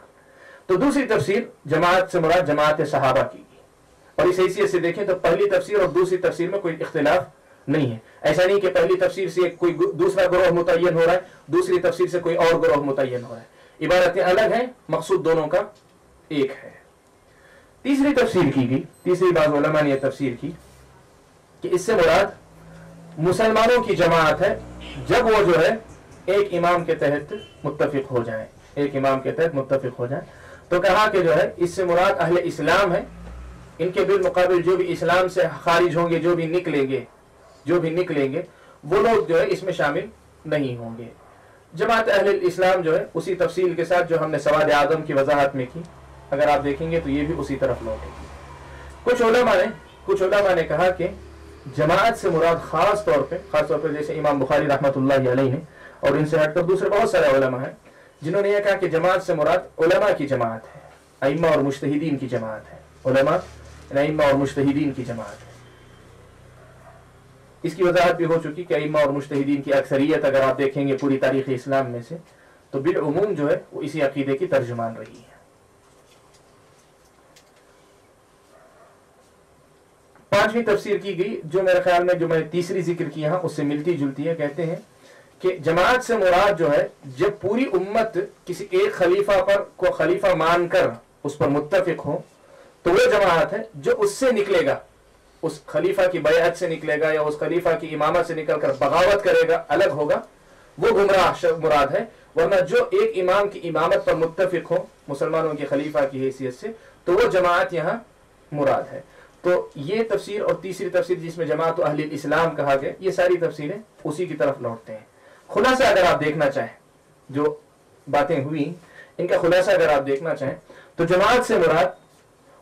[SPEAKER 3] تو دوسری تفسیر جماعت سے مراد جماعت صحابہ کی، اور اس حیثیت سے دیکھیں تو پہلی تفسیر اور دوسری تفسیر میں کوئی اختلاف نہیں ہے. ایسا نہیں کہ پہلی تفسیر سے کوئی دوسرا گروہ متعین ہو رہا ہے، دوسری تفسیر سے کوئی اور گروہ متعین ہو رہا ہے. عبارتیں الگ ہیں، مقصود دونوں کا ایک ہے. تیسری تفسیر کی گئی، تیسری بعض علماء نے یہ تفسیر کی کہ اس سے مراد مسلمانوں کی جماعت ہے جب وہ جو ہے ایک امام کے تحت متفق ہو جائیں، ایک امام کے تحت متفق ہو جائیں. تو کہا کہ جو ہے اس سے مراد اہل اسلام ہے، ان کے بالمقابل جو بھی اسلام سے خارج ہوں گے، جو بھی نکلیں گے وہ لوگ جو ہے اس میں شامل نہیں ہوں گے. جماعت اہل الاسلام جو ہے اسی تفصیل کے ساتھ جو ہم نے سواد اعظم کی وضاحت میں کی، اگر آپ دیکھیں گے تو یہ بھی اسی طرف لوٹے گی. کچھ علماء نے کہا کہ جماعت سے مراد خاص طور پہ جیسے امام بخاری رحمۃ اللہ علیہ نے، اور ان سے ہٹ کر دوسرے بہت سارے علماء ہیں جنہوں نے یہ کہا کہ جماعت سے مراد علماء کی جماعت ہے، ائمہ اور مجتہدین کی جماعت ہے. علماء ائمہ اور مجتہدین کی جماعت ہے. اس کی وضاحت بھی ہو چکی کہ ائمہ اور مجتہدین کی اکثریت اگر آپ دیکھیں گے پوری تاریخ اسلام میں سے تو بالعموم جو ہے وہ اسی عقیدے کی ترجمان رہی ہے. پانچویں تفسیر کی گئی جو میرے خیال میں جو میں نے تیسری ذکر کی یہاں اس سے ملتی جلتی ہے. کہتے ہیں کہ جماعت سے مراد جو ہے جب پوری امت کسی ایک خلیفہ پر کو خلیفہ مان کر اس پر متفق ہو تو وہ جماعت ہے جو اس سے نکلے گا، اس خلیفہ کی بیعت سے نکلے گا یا اس خلیفہ کی امامت سے نکل کر بغاوت کرے گا، الگ ہوگا، وہ گمراہ مراد ہے. ورنہ جو ایک امام کی امامت پر متفق ہو مسلمانوں کے خلیفہ کی حیثیت سے تو وہ جماعت یہاں مراد ہے. تو یہ تفسیر اور تیسری تفسیر جس میں جماعت اہل الاسلام کہا گیا، یہ ساری تفسیریں اسی کی طرف لوٹتے ہیں. خلاصہ اگر آپ دیکھنا چاہیں جو باتیں ہوئی ان کا خلاصہ اگر آپ دیکھنا چاہیں تو جماعت سے مراد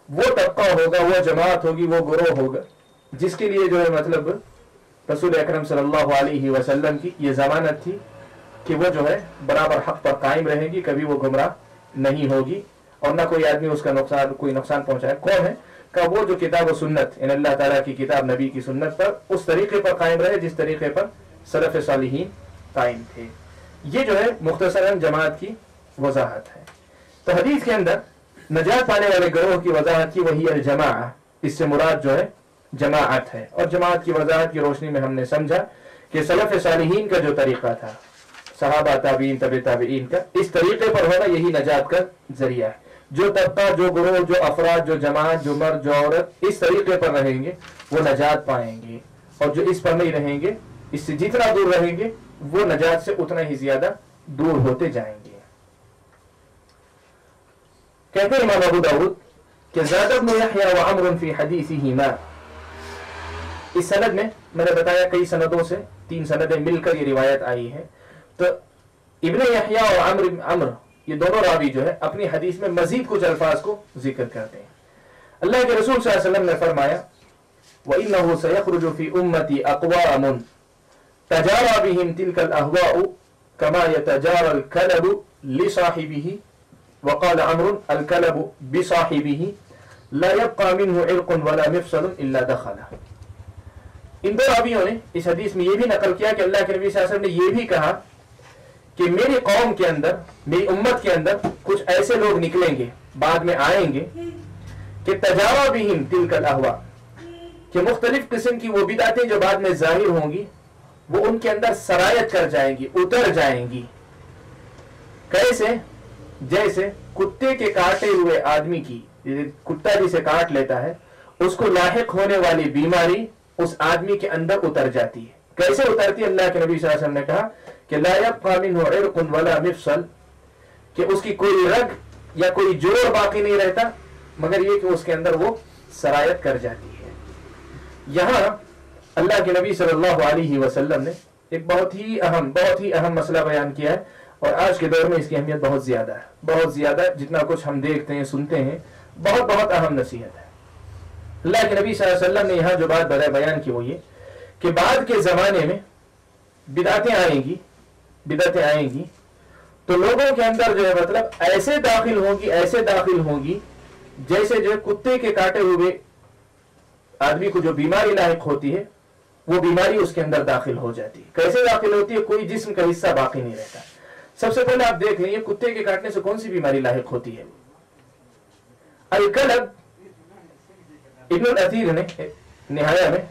[SPEAKER 3] وہ طبقہ ہوگا، وہ جماعت ہوگی، وہ گروہ ہوگا جس کے لیے جو ہے مطلب رسول اکرم صلی اللہ علیہ وسلم کی یہ ضمانت تھی کہ وہ جو ہے برابر حق پر قائم رہے گی، کبھی وہ گمراہ نہیں ہوگی اور نہ کوئی آدمی اس کا نقصان پہنچائے. کون ہے کہ وہ جو کتاب و سنت ان اللہ تعالیٰ کی کتاب نبی کی سنت پر اس طریقے پر قائم رہے جس طریقے پر سلف صالحین قائم تھے. یہ جو ہے مختصراً جماعت کی وضاحت ہے. تو حدیث کے اندر نجات پانے والے گروہ کی وضاحت کی وہی الجماعہ، اس سے مراد جو ہے جماعت ہے. اور جماعت کی وضاحت کی روشنی میں ہم نے سمجھا کہ سلف صالحین کا جو طریقہ تھا، صحابہ تابعین تبع تابعین کا، اس طریقے پر ہونا یہی نجات کا ذریعہ ہے. جو طبقہ، جو گروہ، جو افراد، جو جماعت، جو مرد، جو عورت اس طریقے پر رہیں گے وہ نجات پائیں گے، اور جو اس پر نہیں رہیں گے، اس سے جتنا دور رہیں گے وہ نجات سے اتنا ہی زیادہ دور ہوتے جائیں گے. کہتے ہیں امام ابو داؤد کہ زاد ابن یحییٰ وعمر فی حدیثہما. اس سند میں نے بتایا کئی سندوں سے 3 سندیں مل کر یہ روایت آئی ہے. تو ابن یحییٰ اور عمر یہ دونوں راوی جو ہے اپنی حدیث میں مزید کچھ الفاظ کو ذکر کرتے ہیں. اللہ کے رسول صلی اللہ علیہ وسلم نے فرمایا وَإِنَّهُ سَيَخْرُجُ فِي أُمَّتِي أَقْوَامٌ تَجَارَى بِهِمْ تِلْكَ الْأَهْوَاءُ كَمَا يَتَجَارَى الْكَلَبُ لِصَاحِبِهِ وقال عمرو الكلب بصاحبه لا يبقى منه عرق ولا مفصل الا دخله. ان دو راویوں نے اس حدیث میں یہ بھی نقل کیا کہ اللہ کے نبی صلی اللہ علیہ وسلم نے یہ بھی کہا کہ میری قوم کے اندر، میری امت کے اندر کچھ ایسے لوگ نکلیں گے، بعد میں آئیں گے کہ تجاوز بہم تلک الاہواء، کہ مختلف قسم کی وہ بدعتیں جو بعد میں ظاہر ہوں گی وہ ان کے اندر سرایت کر جائیں گی، اتر جائیں گی. کیسے؟ جیسے کتے کے کاٹے ہوئے آدمی کی، کتا جسے کاٹ لیتا ہے اس کو لاحق ہونے والی بیماری اس آدمی کے اندر اتر جاتی ہے. کیسے اترتی؟ اللہ کے نبی صلی اللہ علیہ وسلم نے کہا کہ لا يبقى منه عرق ولا مفصل، کہ اس کی کوئی رگ یا کوئی جوڑ باقی نہیں رہتا مگر یہ کہ اس کے اندر وہ سرایت کر جاتی ہے. یہاں اللہ کے نبی صلی اللہ علیہ وسلم نے ایک بہت ہی اہم مسئلہ بیان کیا ہے، اور آج کے دور میں اس کی اہمیت بہت زیادہ ہے، بہت زیادہ. جتنا کچھ ہم دیکھتے ہیں سنتے ہیں بہت اہم نصیحت ہے. اللہ کے نبی صلی اللہ علیہ وسلم نے یہاں جو بات بیان کی وہ یہ کہ بعد کے زمانے میں بدعتیں آئیں گی تو لوگوں کے اندر جو ہے مطلب ایسے داخل ہوں گی जैसे जो कुत्ते के काटे हुए आदमी को जो बीमारी लायक होती है, वो बीमारी उसके अंदर दाखिल हो जाती है। कैसे दाखिल होती है? कोई जिस्म का हिस्सा बाकी नहीं रहता। सबसे पहले आप देख लीजिए कुत्ते के काटने से कौन सी बीमारी लायक होती है? अल-कलब, इब्न अल-असीर ने निहाया में,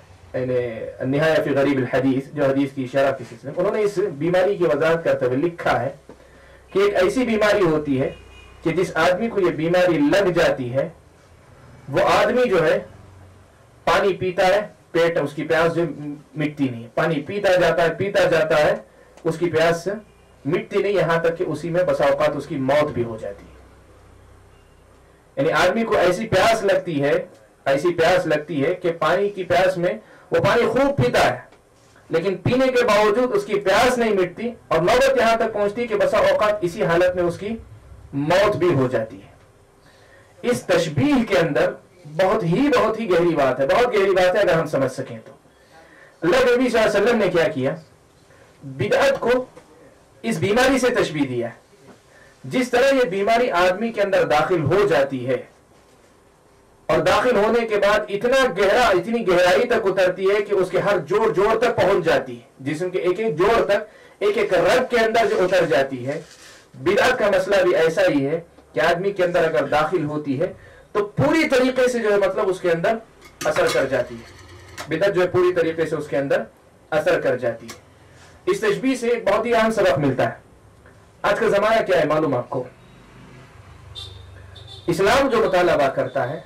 [SPEAKER 3] निहाया फी गरीब अल-हदीस, जो हदीस की शरह की सिलसिले में, उन्होंने इस बीमारी की वजाहत करते हुए लिखा है कि एक ऐसी बीमारी होती है कि जिस आदमी को ये बीमारी लग जाती है, वो आदमी जो है पानी पीता है, पेट उसकी प्यास जो मिटती नहीं है, पानी पीता जाता है, उसकी प्यास मिटती नहीं, यहां तक कि उसी में बसा औकात उसकी मौत भी हो जाती है। यानी आदमी को ऐसी प्यास लगती है कि पानी की प्यास में वो पानी खूब पीता है, लेकिन पीने के बावजूद उसकी प्यास नहीं मिटती और नौबत यहां तक पहुंचती कि बसा औकात इसी हालत में उसकी मौत भी हो जाती है। इस तशबीह के अंदर बहुत ही गहरी बात है, बहुत गहरी बात है अगर हम समझ सकें तो। अल्लाह के नबी सल्लल्लाहु अलैहि वसल्लम ने क्या किया? बिदअत को इस बीमारी से तशबीह दिया। जिस तरह ये बीमारी आदमी के अंदर दाखिल हो जाती है और दाखिल होने के बाद इतनी गहराई तक उतरती है कि उसके हर जोड़ तक पहुंच जाती है, जिस्म के एक एक जोड़ तक, एक एक रग के अंदर जो उतर जाती है। बिदअत का मसला भी ऐसा ही है कि आदमी के अंदर अगर दाखिल होती है तो पूरी तरीके से जो है मतलब उसके अंदर असर कर जाती है। बिदअत जो है पूरी तरीके से उसके अंदर असर कर जाती है। इस तशबीह से एक बहुत ही अहम सबक मिलता है। आज का जमाना क्या है मालूम आपको? इस्लाम जो मुतालबा करता है,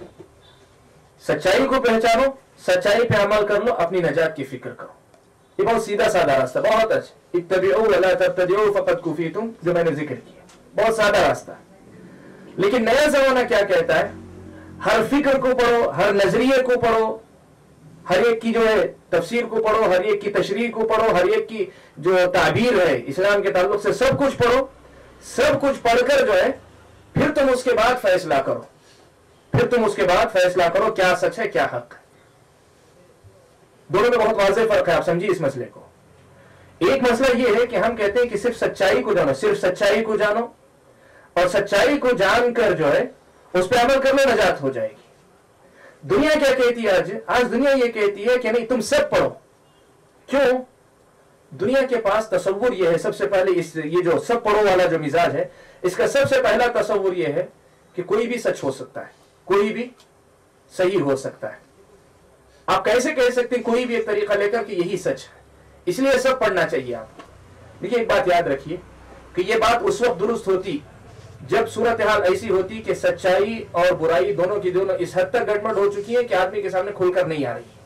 [SPEAKER 3] सच्चाई को पहचानो, सच्चाई पे अमल कर लो, अपनी नजात की फिक्र करो। ये बहुत सीधा साधा रास्ता, बहुत अच्छा। इत्तबिऊ वला तब्तदिऊ फक़द कुफीतुम, जो मैंने जिक्र किया, बहुत सादा रास्ता। लेकिन नया जमाना क्या कहता है? हर फिक्र को पढ़ो, हर नजरिए को पढ़ो, हर एक की जो है तफसीर को पढ़ो, हर एक की तशरीह को पढ़ो, हर एक की जो ताबीर है इस्लाम के ताल्लुक से, सब कुछ पढ़ो। सब कुछ पढ़कर जो है फिर तुम उसके बाद फैसला करो, क्या सच है क्या हक है। दोनों में बहुत वाज़ेह फर्क है, आप समझिए इस मसले को। एक मसला यह है कि हम कहते हैं कि सिर्फ सच्चाई को जानो और सच्चाई को जानकर जो है उस पर अमल कर लो, नजात हो जाएगी। दुनिया क्या कहती है आज दुनिया ये कहती है कि नहीं तुम सब पढ़ो। क्यों? दुनिया के पास तसव्वुर ये है, सबसे पहले ये जो सब पढ़ो वाला जो मिजाज है, इसका सबसे पहला तसव्वुर ये है कि कोई भी सच हो सकता है, कोई भी सही हो सकता है। आप कैसे कह सकते हैं कोई भी एक तरीका लेकर कि यही सच है, इसलिए सब पढ़ना चाहिए आप। देखिए एक बात याद रखिए कि यह बात उस वक्त दुरुस्त होती जब सूरत हाल ऐसी होती कि सच्चाई और बुराई दोनों की दोनों इस हद तक गड़बड़ हो चुकी है कि आदमी के सामने खुलकर नहीं आ रही है।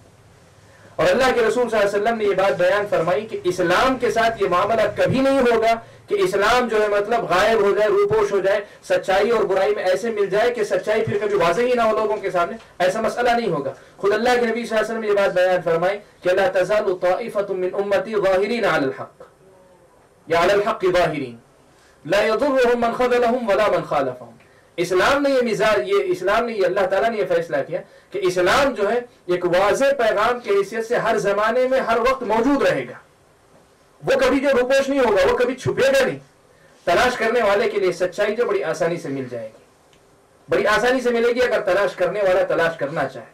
[SPEAKER 3] और अल्लाह के रसूल सल्लल्लाहु अलैहि वसल्लम ने यह बात बयान फरमाई कि इस्लाम के साथ ये मामला कभी नहीं होगा कि इस्लाम जो है मतलब गायब हो जाए, रूपोश हो जाए, सच्चाई और बुराई में ऐसे मिल जाए कि सच्चाई फिर कभी वाज़ेह ही ना हो लोगों के सामने। ऐसा मसला नहीं होगा। खुद अल्लाह के नबी सल्लल्लाहु अलैहि वसल्लम ने यह बात बयान फरमाई कि ला तज़ालु ताइफ़तुम मिन उम्मती ज़ाहिरीन अलल हक़ या अलल हक़ ज़ाहिरीन ला यदुर्रुहुम मन ख़ज़लहुम वला मन ख़ालफ़हुम। इस्लाम ने ये अल्लाह ताला ने ये फैसला किया कि इस्लाम जो है एक वाज़ेह पैगाम के हैसियत से हर जमाने में हर वक्त मौजूद रहेगा। वो कभी जो रूपोश नहीं होगा, वो कभी छुपेगा नहीं। तलाश करने वाले के लिए सच्चाई जो बड़ी आसानी से मिल जाएगी, बड़ी आसानी से मिलेगी अगर तलाश करने वाला तलाश करना चाहे।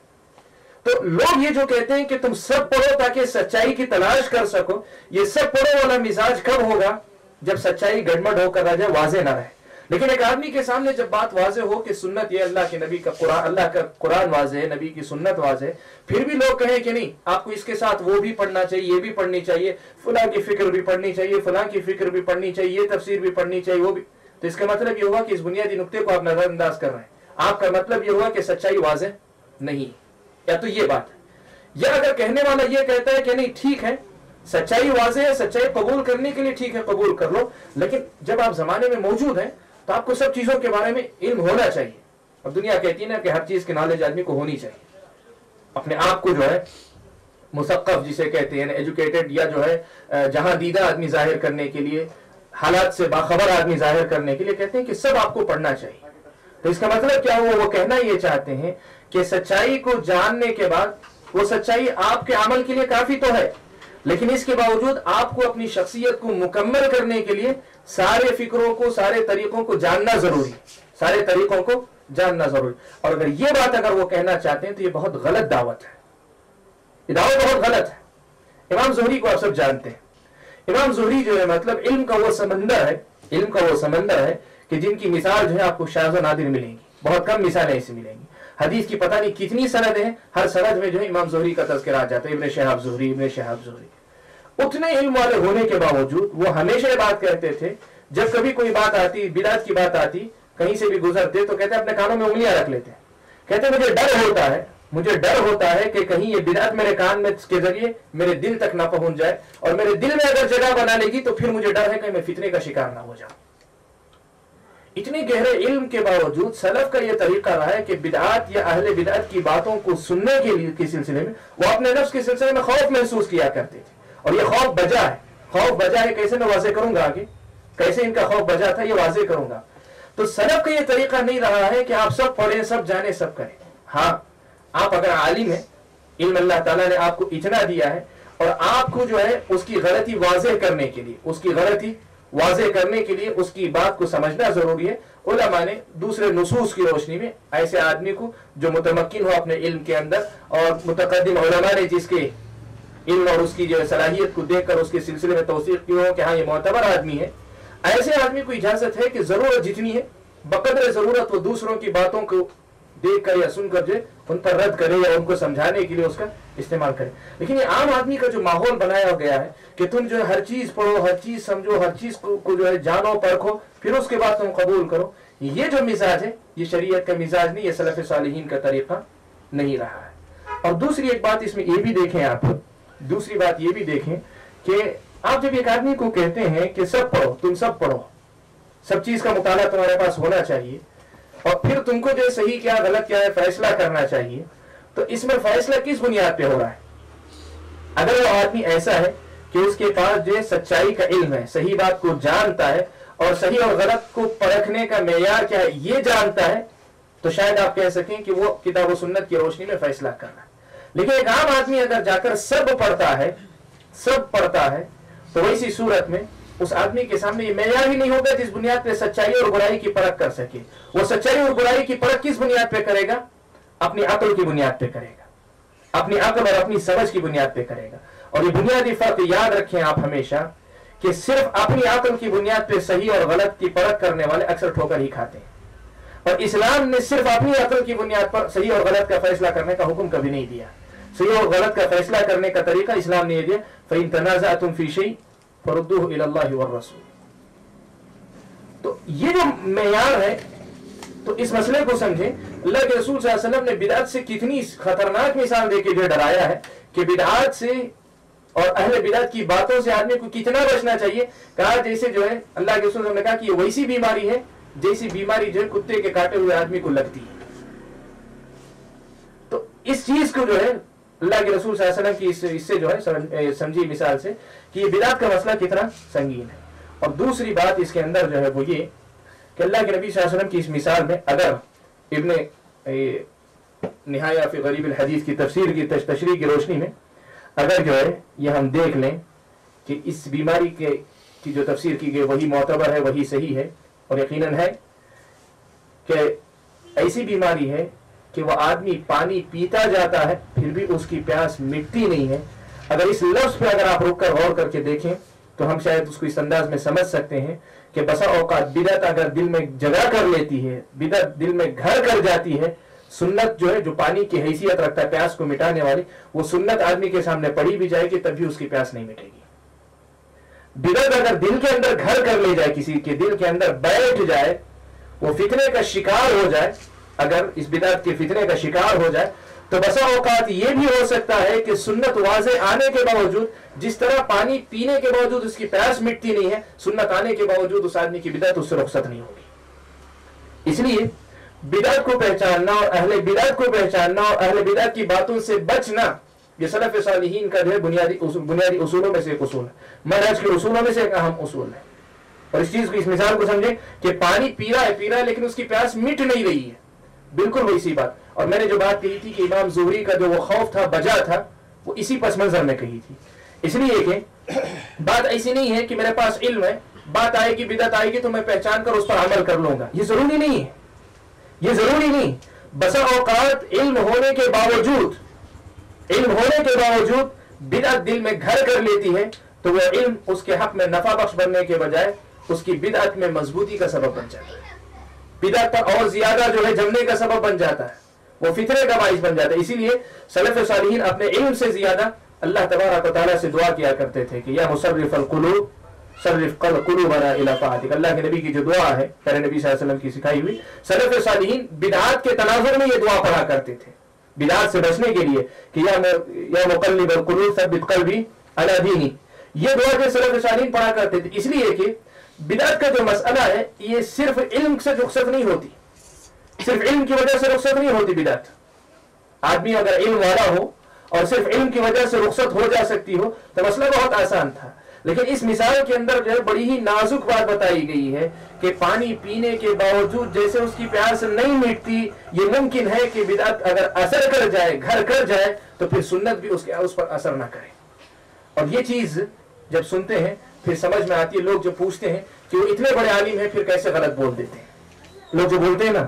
[SPEAKER 3] तो लोग ये जो कहते हैं कि तुम सब पढ़ो ताकि सच्चाई की तलाश कर सको, ये सब पढ़ो वाला मिजाज कब होगा? जब सच्चाई गड़बड़ होकर आ जाए, वाज़ेह ना रहे। लेकिन एक आदमी के सामने जब बात वाज़ेह हो कि सुन्नत ये अल्लाह के नबी का कुरान, अल्लाह का कुरान वाज़ेह है, नबी की सुन्नत वाज़ेह, फिर भी लोग कहें कि नहीं आपको इसके साथ वो भी पढ़ना चाहिए, ये भी पढ़नी चाहिए, फलां की फिक्र भी पढ़नी चाहिए, फलां की फिक्र भी पढ़नी चाहिए, ये तफसीर भी पढ़नी चाहिए, वो भी, तो इसका मतलब ये हुआ कि इस बुनियादी नुक्ते को आप नजरअंदाज कर रहे हैं। आपका मतलब ये हुआ कि सच्चाई वाज़ेह नहीं, या तो ये बात है। या अगर कहने वाला ये कहता है कि नहीं ठीक है सच्चाई वाज़ेह है, सच्चाई कबूल करने के लिए ठीक है कबूल कर लो, लेकिन जब आप जमाने में मौजूद हैं तो आपको सब चीजों के बारे में इल्म होना चाहिए। अब दुनिया कहती है ना कि हर चीज की नॉलेज आदमी को होनी चाहिए। अपने आप को जो है मुसक्कफ जिसे कहते हैं, एजुकेटेड, या जो है जहां दीदा आदमी जाहिर करने के लिए, हालात से बाखबर आदमी जाहिर करने के लिए कहते हैं कि सब आपको पढ़ना चाहिए। तो इसका मतलब क्या हुआ? वो कहना ये चाहते हैं कि सच्चाई को जानने के बाद वो सच्चाई आपके अमल के लिए काफी तो है, लेकिन इसके बावजूद आपको अपनी शख्सियत को मुकम्मल करने के लिए सारे फिक्रों को, सारे तरीकों को जानना जरूरी, सारे तरीकों को जानना जरूरी। और अगर ये बात अगर वो कहना चाहते हैं तो ये बहुत गलत दावत है, ये दावत बहुत गलत है। इमाम ज़ुहरी को आप सब जानते हैं। इमाम ज़ुहरी जो है मतलब इल्म का वो समंदर है, इल्म का वो समंदर है कि जिनकी मिसाल जो है आपको शाज़ व नादिर मिलेंगी, बहुत कम मिसालें ऐसी मिलेंगी। हदीस की पता नहीं कितनी सनद है, हर सनद में जो है इमाम ज़ुहरी का तज़किरा आ जाता है, इब्न शिहाब ज़ुहरी, इब्न शिहाब ज़ुहरी। उतने इल्म वाले होने के बावजूद वो हमेशा ये बात कहते थे, जब कभी कोई बात आती, बिदात की बात आती, कहीं से भी गुजरते तो कहते अपने कानों में उंगलियां रख लेते। कहते मुझे डर होता है कि कहीं ये बिदात मेरे कान में के जरिए मेरे दिल तक ना पहुंच जाए, और मेरे दिल में अगर जगह बना लेगी तो फिर मुझे डर है कि मैं फितने का शिकार ना हो जाऊं। इतने गहरे इल्म के बावजूद सलफ का यह तरीका रहा है कि बिदअत या अहले बिदअत की बातों को सुनने के लिए के सिलसिले में वो अपने नफ्स के सिलसिले में खौफ महसूस किया करते थे, और ये खौफ बजा है। खौफ बजा है कैसे, मैं वाज़े करूंगा आगे, कैसे इनका खौफ बजा था ये वाज़े करूंगा। तो सलफ का ये तरीका नहीं रहा है कि आप सब पढ़ें, सब जाने, सब करें। हाँ, आप अगर आलिम है, इल्म अल्लाह ताला ने आपको इतना दिया है, और आपको जो है उसकी गलती वाज़े करने के लिए, उसकी गलती वाज़े करने के लिए उसकी बात को समझना जरूरी है। उलमा ने दूसरे नुसूस की रोशनी में ऐसे आदमी को जो मुतमक्किन हो अपने इल्म के अंदर, और मुतक़द्दिम उलमा ने जिसके इल्म और उसकी जो सलाहियत को देखकर उसके सिलसिले में तौसीक़ की हो कि हाँ ये मोतबर आदमी है, ऐसे आदमी को इजाजत है कि जरूरत जितनी है बकदर जरूरत वो दूसरों की बातों को देख कर या सुनकर जो उन पर रद्द करे या उनको समझाने के लिए उसका इस्तेमाल करे। लेकिन ये आम आदमी का जो माहौल बनाया गया है कि तुम जो है हर चीज पढ़ो, हर चीज समझो, हर चीज को जो है जानो, परखो, फिर उसके बाद तुम कबूल करो, ये जो मिजाज है ये शरीयत का मिजाज नहीं, ये सलफ़ सालिहीन का तरीका नहीं रहा है। और दूसरी एक बात इसमें ये भी देखें आप, दूसरी बात ये भी देखें कि आप जब एक आदमी को कहते हैं कि सब पढ़ो, तुम सब पढ़ो, सब चीज का मुताला तुम्हारे पास होना चाहिए, और फिर तुमको जो सही क्या गलत क्या है फैसला करना चाहिए, तो इसमें फैसला किस बुनियाद पे हो रहा है? अगर वो आदमी ऐसा है कि उसके पास जो सच्चाई का इल्म है, सही बात को जानता है, और सही और गलत को परखने का मेयार क्या है ये जानता है, तो शायद आप कह सकें कि वो किताब व सुन्नत की रोशनी में फैसला कर रहा है। लेकिन एक आम आदमी अगर जाकर सब पढ़ता है तो वैसी सूरत में उस आदमी के सामने ये मेयार ही नहीं होगा जिस बुनियाद पे सच्चाई और बुराई की परख कर सके। वो सच्चाई और बुराई की परख किस बुनियाद पे करेगा? अपनी अक्ल की बुनियाद पे करेगा, अपनी अक्ल और अपनी समझ की बुनियाद पे करेगा। और ये बुनियादी फर्क याद रखें आप हमेशा कि सिर्फ अपनी अक्ल की बुनियाद पे सही और गलत की परख करने वाले अक्सर ठोकर ही खाते हैं, और इस्लाम ने सिर्फ अपनी अक्ल की बुनियाद पर सही और गलत का फैसला करने का हुक्म कभी नहीं दिया। सही और गलत का फैसला करने का तरीका इस्लाम ने दिया, फ़इन तनाज़अतुम फ़ी शैइन फरुद्दूहु इलल्लाहि वर रसूल। तो ये जो मेयार है, तो इस मसले को समझें। अल्लाह के रसूल सल्लल्लाहु अलैहि वसल्लम ने बिदअत से कितनी खतरनाक मिसाल देके जो डराया है कि बिदअत से और अहले बिदअत की बातों से आदमी को कितना बचना चाहिए। कहा जैसे जो है अल्लाह के रसूल ने कहा कि ये वैसी बीमारी है जैसी बीमारी जो है कुत्ते के काटे हुए आदमी को लगती है। तो इस चीज को जो है अल्लाह के रसूल सल्लल्लाहु अलैहि वसल्लम की इससे जो है समझी मिसाल से कि ये बिदअत का मसला कितना संगीन है। और दूसरी बात इसके अंदर जो है वो ये कि अल्लाह के नबी सल्लल्लाहु अलैहि वसल्लम की इस मिसाल में अगर इब्ने निहाया फी गरीब अल हदीस की तफसीर की तशरीह की रोशनी में अगर जो है ये हम देख लें कि इस बीमारी की जो तफसीर की गई वही मोतबर है, वही सही है, और यकीनन है कि ऐसी बीमारी है कि वह आदमी पानी पीता जाता है फिर भी उसकी प्यास मिटती नहीं है। अगर इस लफ्ज पे अगर आप रुक कर गौर करके देखें तो हम शायद उसको इस अंदाज में समझ सकते हैं कि बसा औकात बिदअत अगर दिल में जगह कर लेती है, बिदअत दिल में घर कर जाती है, सुन्नत जो है जो पानी की हैसियत रखता है प्यास को मिटाने वाली, वो सुन्नत आदमी के सामने पड़ी भी जाएगी तब भी उसकी प्यास नहीं मिटेगी। बिदअत अगर दिल के अंदर घर कर ले जाए, किसी के दिल के अंदर बैठ जाए, वो फितने का शिकार हो जाए, अगर इस बिदअत के फितने का शिकार हो जाए तो बसा औकात ये भी हो सकता है कि सुन्नत वाज़े आने के बावजूद, जिस तरह पानी पीने के बावजूद उसकी प्यास मिटती नहीं है, सुन्नत आने के बावजूद उस आदमी की बिदअत उससे रुखसत नहीं होगी। इसलिए बिदअत को पहचानना और अहले बिदअत को पहचानना और अहले बिदअत की बातों से बचना, ये सलफ़ सालिहीन का जो है बुनियादी उसूलों में से एक उसूल है, मनहज के उसूलों में से एक अहम उसूल है। और इस चीज को, इस मिसाल को समझे कि पानी पी रहा है लेकिन उसकी प्यास मिट नहीं रही है, बिल्कुल वैसी बात। और मैंने जो बात कही थी कि इमाम ज़ुहरी का जो वो खौफ था, बजा था, वो इसी पस मंजर में कही थी। इसलिए कि बात ऐसी नहीं है कि मेरे पास इल्म है, बात आएगी बिदअत आएगी तो मैं पहचान कर उस पर अमल कर लूंगा, ये जरूरी नहीं है। ये जरूरी नहीं, बसा औकात इल्म होने के बावजूद बिदअत दिल में घर कर लेती है, तो वह इल्म उसके हक में नफा बख्श बनने के बजाय उसकी बिदअत में मजबूती का सबब बन जाता है, बिदअत पर और ज्यादा जो है जमने का सबब बन जाता है, वो फितरे का बाइस बन जाता है। इसीलिए सलफ सालिहीन अपने इल्म से ज्यादा अल्लाह तबारक व तआला से दुआ किया करते थे कि या मुसर्रिफल कुलूब सर्रिफ कुलूबना इला ताअतिक। अल्लाह के नबी की जो दुआ है, प्यारे नबी सल्लल्लाहु अलैहि वसल्लम की सिखाई हुई, सलफ सालिहीन बिदअत के तनाजुर में ये दुआ पढ़ा करते थे बिदअत से बचने के लिए कि या मुक़ल्लिबल कुलूब सब्बित क़ल्बी अला दीनी। ये दुआ जो सलफ सालिहीन पढ़ा करते थे, इसलिए कि बिदअत का जो मसला है ये सिर्फ इल्म से रुखसत नहीं होती, सिर्फ इल्म की वजह से रुखसत नहीं होती बिदअत। आदमी अगर इल्म वाला हो और सिर्फ इल्म की वजह से रुखसत हो जा सकती हो तो मसला बहुत आसान था। लेकिन इस मिसाल के अंदर जो है बड़ी ही नाजुक बात बताई गई है कि पानी पीने के बावजूद जैसे उसकी प्यास नहीं मिटती, ये मुमकिन है कि बिदअत अगर असर कर जाए, घर कर जाए, तो फिर सुन्नत भी उस पर असर ना करे। और ये चीज जब सुनते हैं फिर समझ में आती है। लोग जो पूछते हैं कि वो इतने बड़े आलिम हैं फिर कैसे गलत बोल देते हैं, लोग जो बोलते हैं ना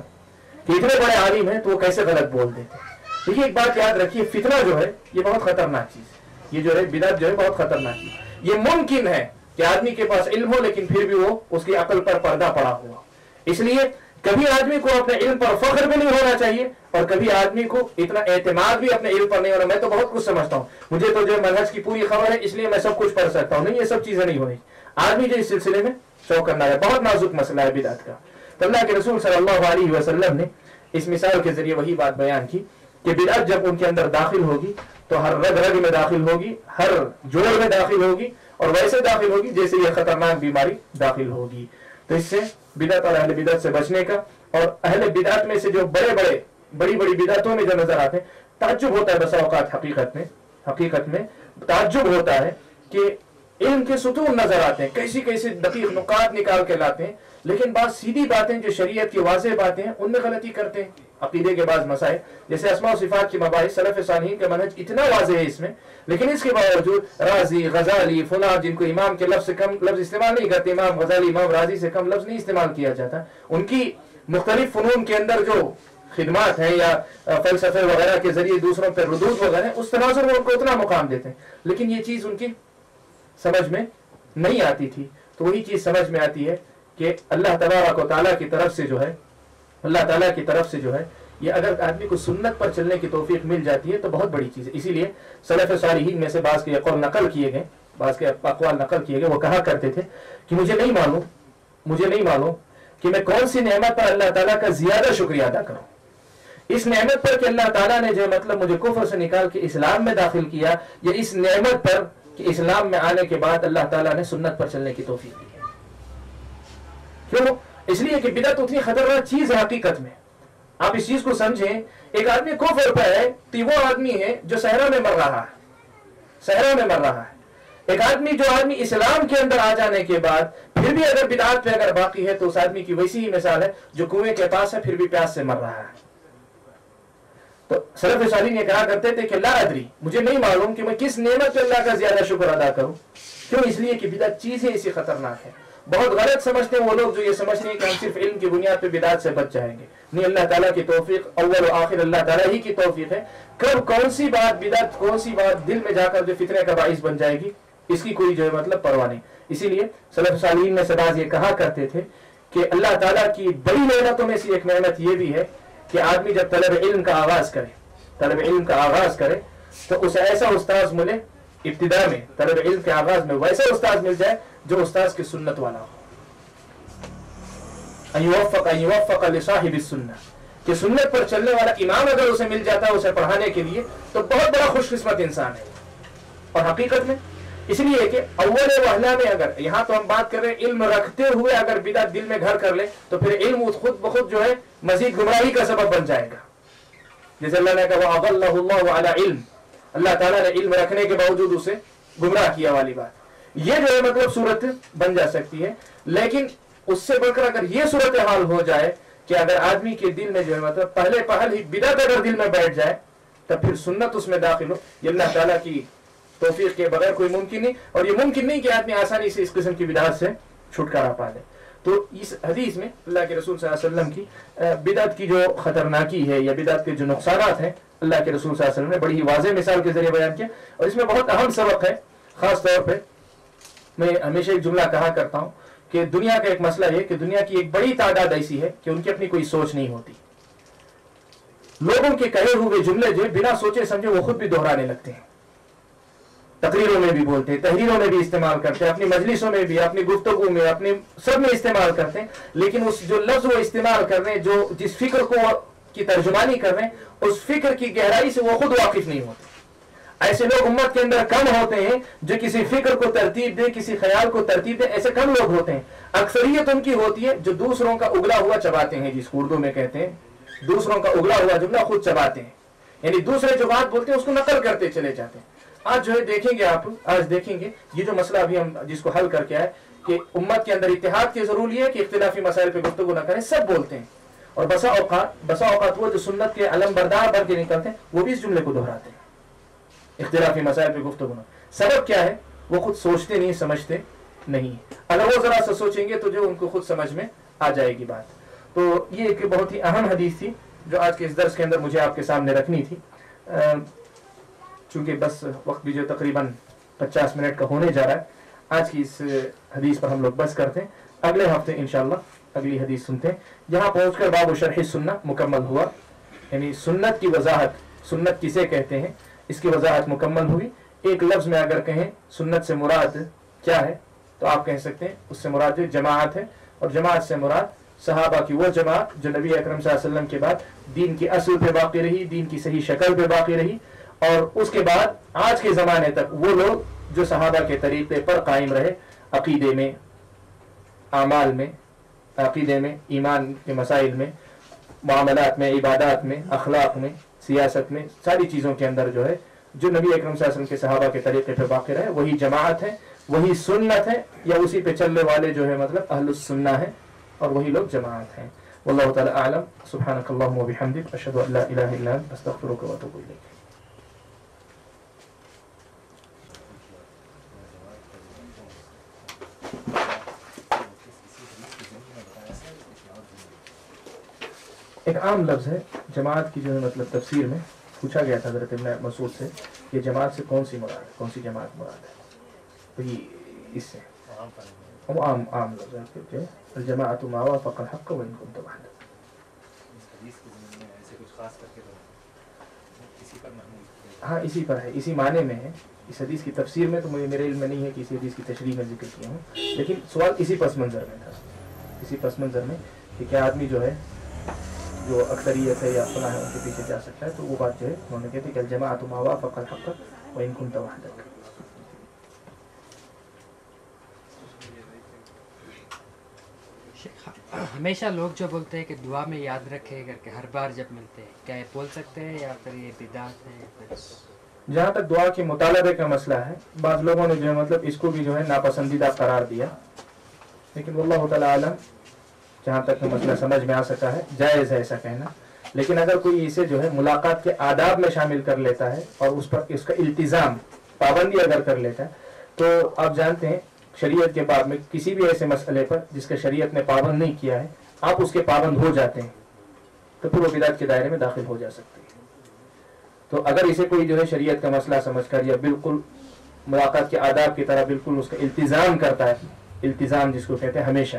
[SPEAKER 3] कि इतने बड़े आलिम हैं तो वो कैसे गलत बोल देते हैं। देखिए एक बात याद रखिए, फितना जो है ये बहुत खतरनाक चीज है, ये जो है बिदअत जो है बहुत खतरनाक चीज। ये मुमकिन है कि आदमी के पास इल्म हो लेकिन फिर भी वो उसकी अकल पर पर्दा पड़ा हुआ। इसलिए कभी आदमी को अपने इल्म पर फख्र भी नहीं होना चाहिए और कभी आदमी को इतना एतमाद भी अपने इल्म पर नहीं होना। मैं तो बहुत कुछ समझता हूँ, मुझे तो जो मनहज की पूरी खबर है इसलिए मैं सब कुछ पढ़ सकता हूँ, नहीं, ये सब चीजें नहीं होनी। आदमी जो इस सिलसिले में शौक करना है, बहुत नाजुक मसला है बिदअत का। तो अल्लाह के रसूल सल्लल्लाहु अलैहि वसल्लम ने इस मिसाल के जरिए वही बात बयान की कि बिदअत जब उनके अंदर दाखिल होगी तो हर रग रग में दाखिल होगी, हर जोड़ में दाखिल होगी और वैसे दाखिल होगी जैसे ये खतरनाक बीमारी दाखिल होगी। तो इससे बिदअत और अहले बिदअत से बचने का, और अहले बिदअत में से जो बड़ी बड़ी बिदअतों में जो नजर आते हैं, ताज्जुब होता है बसा औकात, हकीकत में ताज्जुब होता है कि इल्म के सुतून नजर आते हैं, कैसी कैसी दकीक नुकात निकाल के लाते हैं, लेकिन बात सीधी बातें जो शरीयत की वाज़ेह बातें हैं उनमें गलती करते हैं। अकीदे के बाद मसाइल जैसे अस्मा और सिफात की मबाहिस, सलफ सालिहीन का मनहज इतना वाज़ेह है इसमें, लेकिन इसके बावजूद राजी, गजाली, फुला, जिनको इमाम के लफ्ज से कम लफ्ज इस्तेमाल नहीं करते, इमाम गजाली, इमाम राजी से कम लफ्ज नहीं इस्तेमाल किया जाता, उनकी मुख्तलिफ फनून के अंदर जो खिदमात है या फलसफे वगैरह के जरिए दूसरों पर रुदूद वगैरह, उस तनाजुर में उनको उतना मुकाम देते हैं, लेकिन ये चीज उनकी समझ में नहीं आती थी। तो वही चीज समझ में आती है कि अल्लाह तबारक व तआला की तरफ से जो है, अल्लाह ताला की तरफ से जो है, ये अगर आदमी को सुन्नत पर चलने की तौफीक मिल जाती है तो बहुत बड़ी चीज है। इसीलिए सलफ सालिहीन में से बाज़ के अक़वाल नकल किए गए, वो कहा करते थे कि मुझे नहीं मालूम कि मैं कौन सी नेमत पर अल्लाह ताला का ज्यादा शुक्रिया अदा करूं। इस नेमत पर कि अल्लाह ताला ने जो मतलब मुझे कुफ्र से निकाल के इस्लाम में दाखिल किया, या इस नेमत पर कि इस्लाम में आने के बाद अल्लाह ताला ने सुन्नत पर चलने की तौफीक दी है। क्यों? इसलिए कि बिदअत उतनी खतरनाक चीज है हकीकत में। आप इस चीज को समझें, एक आदमी कुफ्र पर है तो वो आदमी है जो सहरा में मर रहा है, एक आदमी जो आदमी इस्लाम के अंदर आ जाने के बाद फिर भी अगर बिदअत पे अगर बाकी है तो उस आदमी की वैसी ही मिसाल है जो कुएं के पास है फिर भी प्यास से मर रहा है। तो सलफ सालिहीन ये कहा करते थे कि ला अदरी, मुझे नहीं मालूम कि मैं किस नेमत पे अल्लाह का ज्यादा शुक्र अदा करूं। क्यों? इसलिए कि बिदअत चीजें ऐसी खतरनाक है। बहुत गलत समझते हैं वो लोग जो ये समझते हैं कि हम सिर्फ इल्म की बुनियाद पे बिदअत से बच जाएंगे। नहीं, अल्लाह ताला की तौफीक अव्वल और आखिर अल्लाह ताला ही की तौफीक है। कब कौन सी बात बिदअत, कौन सी बात दिल में जाकर जो फितने का बाइस बन जाएगी, इसकी कोई जो है मतलब परवाह नहीं। इसीलिए सलफ सालिहीन में से बाज़ ये कहा करते थे कि अल्लाह ताला की बड़ी नेमतों में से एक नेमत ये भी है कि आदमी जब तलब इल्म का आगाज करे तो उसे ऐसा उस्ताद मिले, इब्तिदा में तलब इल्म के आगाज में वैसा उस्ताद मिल जाए जो उस्ताद की सुन्नत वाला हो। अयुवफ़्फ़क़ लिसाहिबि सुन्नह, कि सुन्नत पर चलने वाला इमाम अगर उसे मिल जाता है उसे पढ़ाने के लिए तो बहुत बड़ा खुशकिस्मत इंसान है। और हकीकत में इसलिए कि अव्वल वहला में अगर यहाँ तो हम बात कर रहे हैं इल्म रखते हुए अगर बिदअत दिल में घर कर ले तो फिर इल्म खुद बखुद जो है मजीद गुमराही का सबब बन जाएगा। जैसे अल्लाह ने कहा अज़ल्लहुल्लाहु अला इल्म, अल्लाह ताला ने इल्म रखने के बावजूद उसे गुमराह किया वाली बात, ये जो है मतलब सूरत बन जा सकती है। लेकिन उससे बढ़कर अगर ये सूरत हाल हो जाए कि अगर आदमी के दिल में जो है मतलब पहल ही बिदअत अगर दिल में बैठ जाए तब फिर सुन्नत उसमें दाखिल हो, ये अल्लाह ताला की तौफीक के बगैर कोई मुमकिन नहीं। और ये मुमकिन नहीं कि आदमी आसानी से इस किस्म की बिदअत से छुटकारा पा ले। تو اس حدیث میں اللہ کے رسول صلی اللہ علیہ وسلم کی بدعت کی جو خطرناکی ہے یا بدعت کے جو نقصانات ہیں اللہ کے رسول صلی اللہ علیہ وسلم نے بڑی ہی واضح مثال کے ذریعے بیان کیا. اور اس میں بہت اہم سبق ہے. خاص طور پہ میں ہمیشہ ایک جملہ کہا کرتا ہوں کہ دنیا کا ایک مسئلہ یہ کہ دنیا کی ایک بڑی تعداد ایسی ہے کہ ان کی اپنی کوئی سوچ نہیں ہوتی. لوگوں کے کہے ہوئے جملے جو بنا سوچے سمجھے وہ خود بھی دہرانے لگتے ہیں. تقریروں میں بھی بولتے ہیں, تحریروں میں بھی استعمال کرتے ہیں, اپنی مجلسوں میں بھی, اپنی گفتگو میں, اپنے سب میں استعمال کرتے ہیں. لیکن اس جو لفظ وہ استعمال کر رہے ہیں, جو جس فکر کو کی ترجمانی کر رہے ہیں, اس فکر کی گہرائی سے وہ خود واقف نہیں ہوتے. ایسے لوگ امت کے اندر کم ہوتے ہیں جو کسی فکر کو ترتیب دے, کسی خیال کو ترتیب دے. ایسے کم لوگ ہوتے ہیں. اکثریت ان کی ہوتی ہے جو دوسروں کا اگلا ہوا چباتے ہیں, جس کو اردو میں کہتے ہیں دوسروں کا اگلا ہوا جملہ خود چباتے ہیں. یعنی دوسرے جو بات بولتے ہیں اس کو نقل کرتے چلے جاتے ہیں. آج جو ہے دیکھیں گے آپ, آج دیکھیں گے یہ جو مسئلہ ابھی ہم جس کو حل کر کے آئے کہ امت کے اندر اتحاد کی ضروری ہے کہ اختلافی مسائل پہ گفتگو نہ کریں, سب بولتے ہیں. اور بسا اوقات وہ جو سنت کے علم بردار بن کے نکلتے ہیں وہ بھی اس جملے کو دہراتے ہیں, اختلافی مسائل پہ گفتگو نہ. سبب کیا ہے؟ وہ خود سوچتے نہیں, سمجھتے نہیں. اگر وہ ذرا سا سوچیں گے تو جو ان کو خود سمجھ میں آ جائے گی بات. تو یہ ایک بہت ہی اہم حدیث تھی جو آج کے اس درس کے اندر مجھے آپ کے سامنے رکھنی تھی. چونکہ بس وقت بھی جو تقریباً 50 منٹ کا ہونے جا رہا ہے, آج کی اس حدیث پر ہم لوگ بس کرتے ہیں. اگلے ہفتے انشاءاللہ اگلی حدیث سنتے ہیں. یہاں پہنچ کر باب و شرح سنہ مکمل ہوا, یعنی سنت کی وضاحت, سنت کسے کہتے ہیں اس کی وضاحت مکمل ہوئی. ایک لفظ میں اگر کہیں سنت سے مراد کیا ہے تو آپ کہہ سکتے ہیں اس سے مراد جماعت ہے, اور جماعت سے مراد صحابہ کی وہ جماعت جو نبی اکرم صلی اللہ علیہ وسلم کے بعد دین کی اصل پہ باقی رہی, دین کی صحیح شکل پہ باقی رہی, اور اس کے بعد آج کے زمانے تک وہ لوگ جو صحابہ کے طریقے پر قائم رہے, عقیدے میں, اعمال میں, عقیدے میں, ایمان کے مسائل میں, معاملات میں, عبادات میں, اخلاق میں, سیاست میں, ساری چیزوں کے اندر جو ہے جو نبی اکرم صلی اللہ علیہ وسلم کے صحابہ کے طریقے پہ باقی رہے, وہی جماعت ہے, وہی سنت ہے, یا اسی پہ چلنے والے جو ہے مطلب اہل السنہ ہے, اور وہی لوگ جماعت ہیں. واللہ تعالی اعلم. سبحانک اللہم و بحمدک, اشہد ان لا الہ الا انت, استغفرک و اتوب الیک. ایک عام لفظ ہے جماعت کی, جو ہے مطلب تفسیر میں پوچھا گیا تھا حضرت ابن مسعود سے کہ جماعت سے کون سی مراد ہے, کون سی جماعت مراد ہے. تو یہ اس سے عام لفظ ہے الجماعت ما وافق الحق وان كنت وحدك. ہاں اسی پر ہے, اسی معنی میں ہے. اس حدیث کی تفسیر میں تو میرے علم میں نہیں ہے کہ اسی حدیث کی تشریح میں ذکر کیا ہوں, لیکن سوال اسی پس منظر میں تھا, اسی پس منظر میں کہ کیا آدمی جو ہے جو اکثریت ہے یا فلاں ہے ان کے پیچھے جا سکتا ہے. تو وہ بات جو ہے انہوں نے کہتے کہ الجماعت ما وافق الحق وان كنت وحدك.
[SPEAKER 4] ہمیشہ لوگ جو بولتے ہیں کہ دعا میں یاد رکھے کر کے ہر بار جب ملتے ہیں, کیا یہ بول سکتے ہیں یا پھر یہ بدعت ہے؟ یا پھر
[SPEAKER 3] جہاں تک دعا کے مطالبے کا مسئلہ ہے, بعض لوگوں نے جو ہے مطلب اس کو بھی جو ہے ناپسندیدہ قرار دیا, لیکن واللہ تعالی عالم جہاں تک مسئلہ سمجھ میں آ سکا ہے جائز ہے ایسا کہنا. لیکن اگر کوئی اسے جو ہے ملاقات کے آداب میں شامل کر لیتا ہے اور اس پر اس کا التزام, پابندی اگر کر لیتا ہے, تو آپ جانتے ہیں شریعت کے باب میں کسی بھی ایسے مسئلے پر جس کا شریعت نے پابند نہیں کیا ہے, آپ اس کے پابند ہو جاتے ہیں تو پھر وہ بدعت کے دائرے میں داخل ہو جا سکتے ہیں. تو اگر اسے کوئی جو ہے شریعت کا مسئلہ سمجھ کر یا بالکل ملاقات کے آداب کی طرح بالکل اس کا التزام کرتا ہے, التزام جس کو کہتے ہیں ہمیشہ,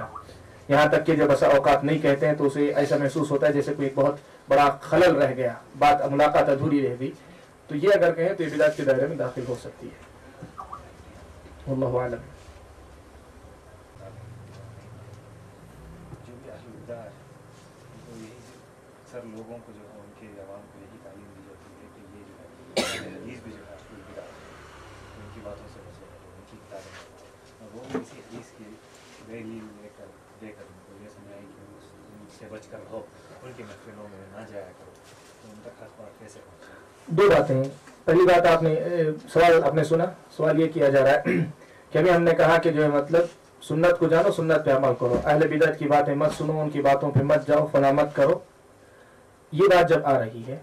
[SPEAKER 3] یہاں تک کہ جب بسا اوقات نہیں کہتے ہیں تو اسے ایسا محسوس ہوتا ہے جیسے کوئی بہت بڑا خلل رہ گیا, بات ملاقات ادھوری رہ گئی, تو یہ اگر کہیں تو یہ بدعت کے دائرے میں داخل ہو سکتی ہے. واللہ اعلم.
[SPEAKER 5] اکثر لوگوں کو جو ہے ان کے عوام کو یہی تعلیم دی جاتی ہے کہ یہ جو ہے حدیث بھی جو ہے بدعت ہے, ان کی باتوں سے بچو, ان کی کتابیں, اور وہ اسی حدیث کی دلیل لے کر ان کو یہ سمجھائیں کہ ان سے بچ کر رہو, ان کی محفلوں میں نہ جایا کرو. تو ان تک خاص بات کیسے پہنچے؟
[SPEAKER 3] دو باتیں ہیں. پہلی بات آپ نے سوال آپ نے سنا, سوال یہ کیا جا رہا ہے کہ ابھی ہم نے کہا کہ جو ہے مطلب سنت کو جانو, سنت پہ عمل کرو, اہل بدعت کی باتیں مت سنو, ان کی باتوں پہ مت جاؤ, فلاں مت کرو. یہ بات جب آ رہی ہے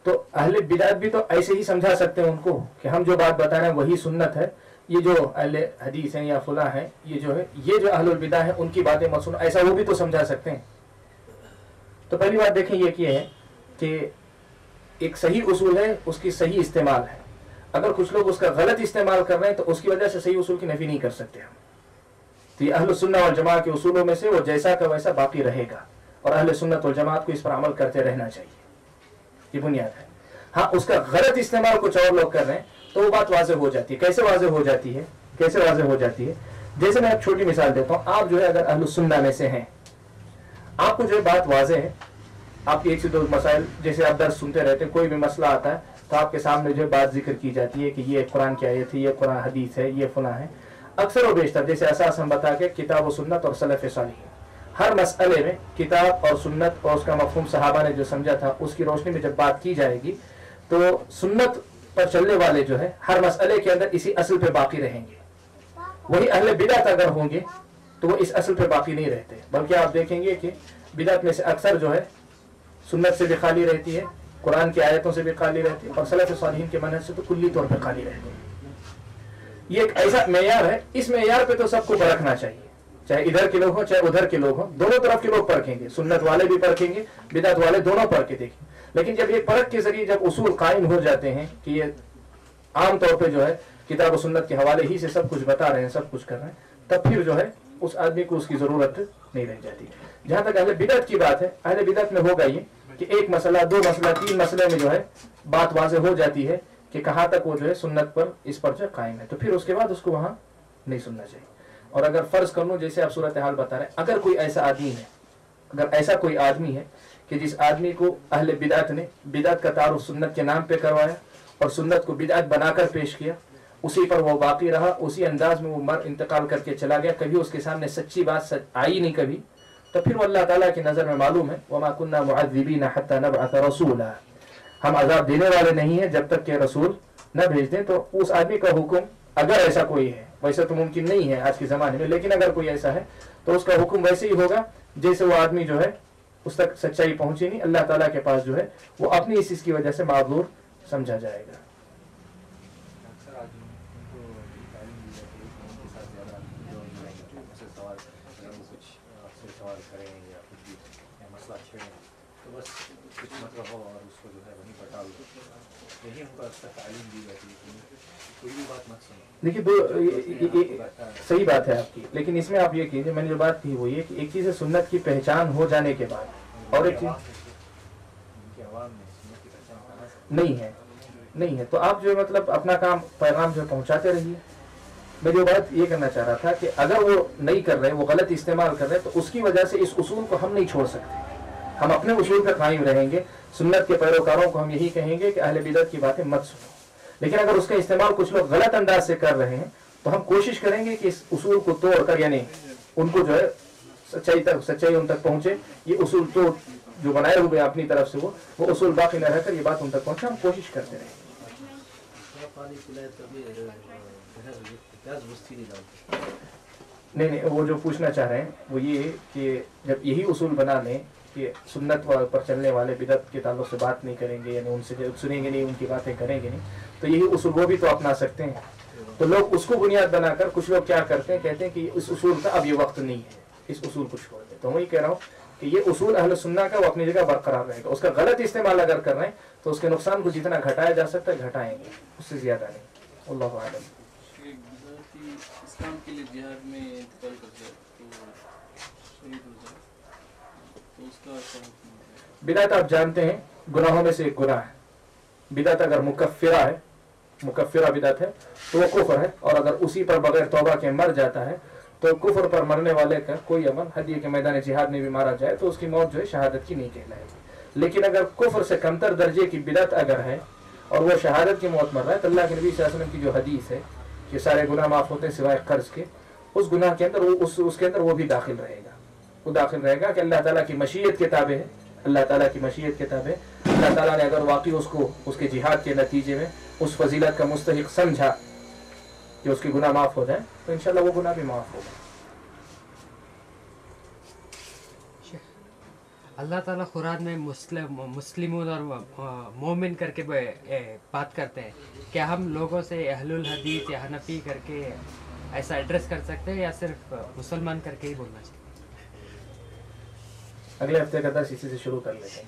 [SPEAKER 3] تو اہل بدعت بھی تو ایسے ہی سمجھا سکتے ہیں ان کو کہ ہم جو بات بتا رہے ہیں وہی سنت ہے, ये जो अहले हदीस हैं या फुला हैं, ये जो है, ये जो अहलुल बिदा है उनकी बातें मत सुनो, ऐसा वो भी तो समझा सकते हैं। तो पहली बात देखें ये है कि एक सही उसूल है, उसकी सही इस्तेमाल है। अगर कुछ लोग उसका गलत इस्तेमाल कर रहे हैं तो उसकी वजह से सही उसूल की नफी नहीं कर सकते हम। तो ये अहले सुन्नत वल जमात के उसूलों में से वो जैसा का वैसा बाकी रहेगा, और अहले सुन्नत वल जमात को इस पर अमल करते रहना चाहिए, ये बुनियाद है। हाँ, उसका गलत इस्तेमाल कुछ और लोग कर रहे हैं तो वो बात वाज़ेह हो जाती है। कैसे वाज़ेह हो जाती है, कैसे वाज़ेह हो जाती है? जैसे मैं एक छोटी मिसाल देता हूँ। आप जो है अगर अहले सुन्नत में से हैं, आपको जो है बात वाज़ेह है, आपकी एक से दो मसाइल, जैसे आप दर्स सुनते रहते हैं, कोई भी मसला आता है तो आपके सामने जो है बात जिक्र की जाती है कि ये कुरान की आयत है, ये कुरान हदीस है, ये फला है। अक्सर व बेशतर जैसे असास हम बता के किताब व सुन्नत और सलफ़ सालिहीन, हर मसले में किताब और सुन्नत और उसका मफ़हूम सहाबा ने जो समझा था उसकी रोशनी में जब बात की जाएगी तो सुन्नत पर चलने वाले जो है हर मसले के अंदर इसी असल पे बाकी रहेंगे। वही अहले बिदअत अगर होंगे तो वो इस असल पे बाकी नहीं रहते, बल्कि आप देखेंगे कि बिदअत में से अक्सर जो है सुन्नत से भी खाली रहती है, कुरान की आयतों से भी खाली रहती है, और सलफ़ सालिहीन के मनहज से तो कुल्ली तौर पर खाली रहती है। ये एक ऐसा मेयार है, इस मेयार पे तो सबको परखना चाहिए, चाहे इधर के लोग हों चाहे उधर के लोग हों, दोनों तरफ के लोग परखेंगे, सुन्नत वाले भी परखेंगे, बिदअत वाले, दोनों परख के देखेंगे। लेकिन जब ये परख के जरिए जब उसूल कायम हो जाते हैं कि ये आम तौर पे जो है किताब और सुन्नत के हवाले ही से सब कुछ बता रहे हैं, सब कुछ कर रहे हैं, तब फिर जो है उस आदमी को उसकी जरूरत नहीं रह जाती। जहां तक अहले बिदअत की बात है, अहले बिदअत में होगा ये कि एक मसला, दो मसला, तीन मसले में जो है बात वाज़ेह हो जाती है कि कहाँ तक वो जो है सुन्नत पर, इस पर जो कायम है, तो फिर उसके बाद उसको वहां नहीं सुनना चाहिए। और अगर फर्ज कर लो, जैसे आप सूरत हाल बता रहे हैं, अगर कोई ऐसा आदमी है, अगर ऐसा कोई आदमी है कि जिस आदमी को अहले बिदअत ने बिदअत का तारुफ सुन्नत के नाम पे करवाया और सुन्नत को बिदअत बनाकर पेश किया, उसी पर वो बाकी रहा, उसी अंदाज में वो मर इंतकाल करके चला गया, कभी उसके सामने सच्ची बात आई नहीं कभी, तो फिर वो अल्लाह ताला की नज़र में मालूम है, वमा कुन्ना मुअज़्ज़िबीना हत्ता नबअथ रसूला, हम अज़ाब देने वाले नहीं है जब तक कि रसूल न भेज दें। तो उस आदमी का हुक्म, अगर ऐसा कोई है, वैसे तो मुमकिन नहीं है आज के ज़माने में, लेकिन अगर कोई ऐसा है तो उसका हुक्म वैसे ही होगा जैसे वो आदमी जो है उस तक सच्चाई पहुंची नहीं, अल्लाह ताला के पास जो है वो अपनी इस की वजह से माज़ूर समझा जाएगा। देखिए सही बात है आपकी, लेकिन इसमें आप ये कीजिए, मैंने जो बात की वो ये कि एक चीज़ है सुन्नत की पहचान हो जाने के बाद, और एक चीज नहीं है तो आप जो मतलब अपना काम पैगाम जो पहुंचाते रहिए। मैं जो बात ये करना चाह रहा था कि अगर वो नहीं कर रहे, वो गलत इस्तेमाल कर रहे, तो उसकी वजह से इस उसूल को हम नहीं छोड़ सकते, हम अपने उसूल पर कायम रहेंगे। सुन्नत के पैरोकारों को हम यही कहेंगे कि अहले बिदअत की बातें मत सुनो, लेकिन अगर उसका इस्तेमाल कुछ लोग गलत अंदाज से कर रहे हैं तो हम कोशिश करेंगे कि इस उसूल को तोड़कर, यानी उनको जो है सच्चाई उन तक पहुंचे, ये उसूल तो जो बनाए हुए अपनी तरफ से वो उसूल बाकी न रहकर ये बात उन तक पहुंचे, हम कोशिश करते रहें। नहीं, वो जो पूछना चाह रहे हैं वो ये कि जब यही उसूल बना लें कि सुन्नत पर चलने वाले बिदअत के ताल्लुक से बात नहीं करेंगे, यानी उनसे सुनेंगे नहीं, उनकी बातें करेंगे नहीं, तो यही उसूल वो भी तो अपना सकते हैं। तो लोग उसको बुनियाद बनाकर कुछ लोग क्या करते हैं, कहते हैं कि इस उसूल का अब ये वक्त नहीं है, इस उसूल को छोड़ दे। तो वही कह रहा हूँ कि ये उसूल अहले सुन्नत का वो अपनी जगह बरकरार रहेगा। उसका गलत इस्तेमाल अगर कर रहे हैं तो उसके नुकसान को जितना घटाया जा सकता है घटाएंगे, उससे ज्यादा नहीं। अल्लाहु आलम।
[SPEAKER 6] इस्लाम के लिए जिहाद में इंतकाल कर जाए तो शहीद हो जाए तो उसका क्या हुक्म है?
[SPEAKER 3] बिदअत आप जानते हैं गुनाहों में से एक गुनाह है। बिदअत अगर मुकफ्फिरा है, मुकफ्फिरा बिदअत है तो वो कुफ्र है, और अगर उसी पर बगैर तौबा के मर जाता है तो कुफ्र पर मरने वाले का कोई अमल हदिये के मैदान जिहाद में भी मारा जाए तो उसकी मौत जो है शहादत की नहीं कहलाएगी। लेकिन अगर कुफ्र से कमतर दर्जे की बिदअत अगर है और वो शहादत की मौत मर रहा है तो अल्लाह के नबी सल्लल्लाहु अलैहि वसल्लम की जो हदीस है कि सारे गुनाह माफ होते हैं सिवाय कर्ज के, उस गुनाह के अंदर उसके अंदर वो भी दाखिल रहेगा। वो दाखिल रहेगा कि अल्लाह ताला की मशीयत के ताबे है, अल्लाह ताला की मशीयत के ताबे। अल्लाह ताला ने अगर वाकई उसको उसके जिहाद के नतीजे में उस फजीलत का मुस्तहिक समझा कि उसके गुनाह माफ हो जाए तो इंशाल्लाह वो गुनाह भी माफ होगा।
[SPEAKER 4] अल्लाह ताला कुरान में मुस्लिमून और मोमिन करके बात करते हैं, क्या हम लोगों से अहलुल हदीस या हनफी करके ऐसा एड्रेस कर सकते हैं या सिर्फ मुसलमान करके ही बोलना चाहिए?
[SPEAKER 3] अगले हफ्ते का दर्स इसी से शुरू कर लेते हैं।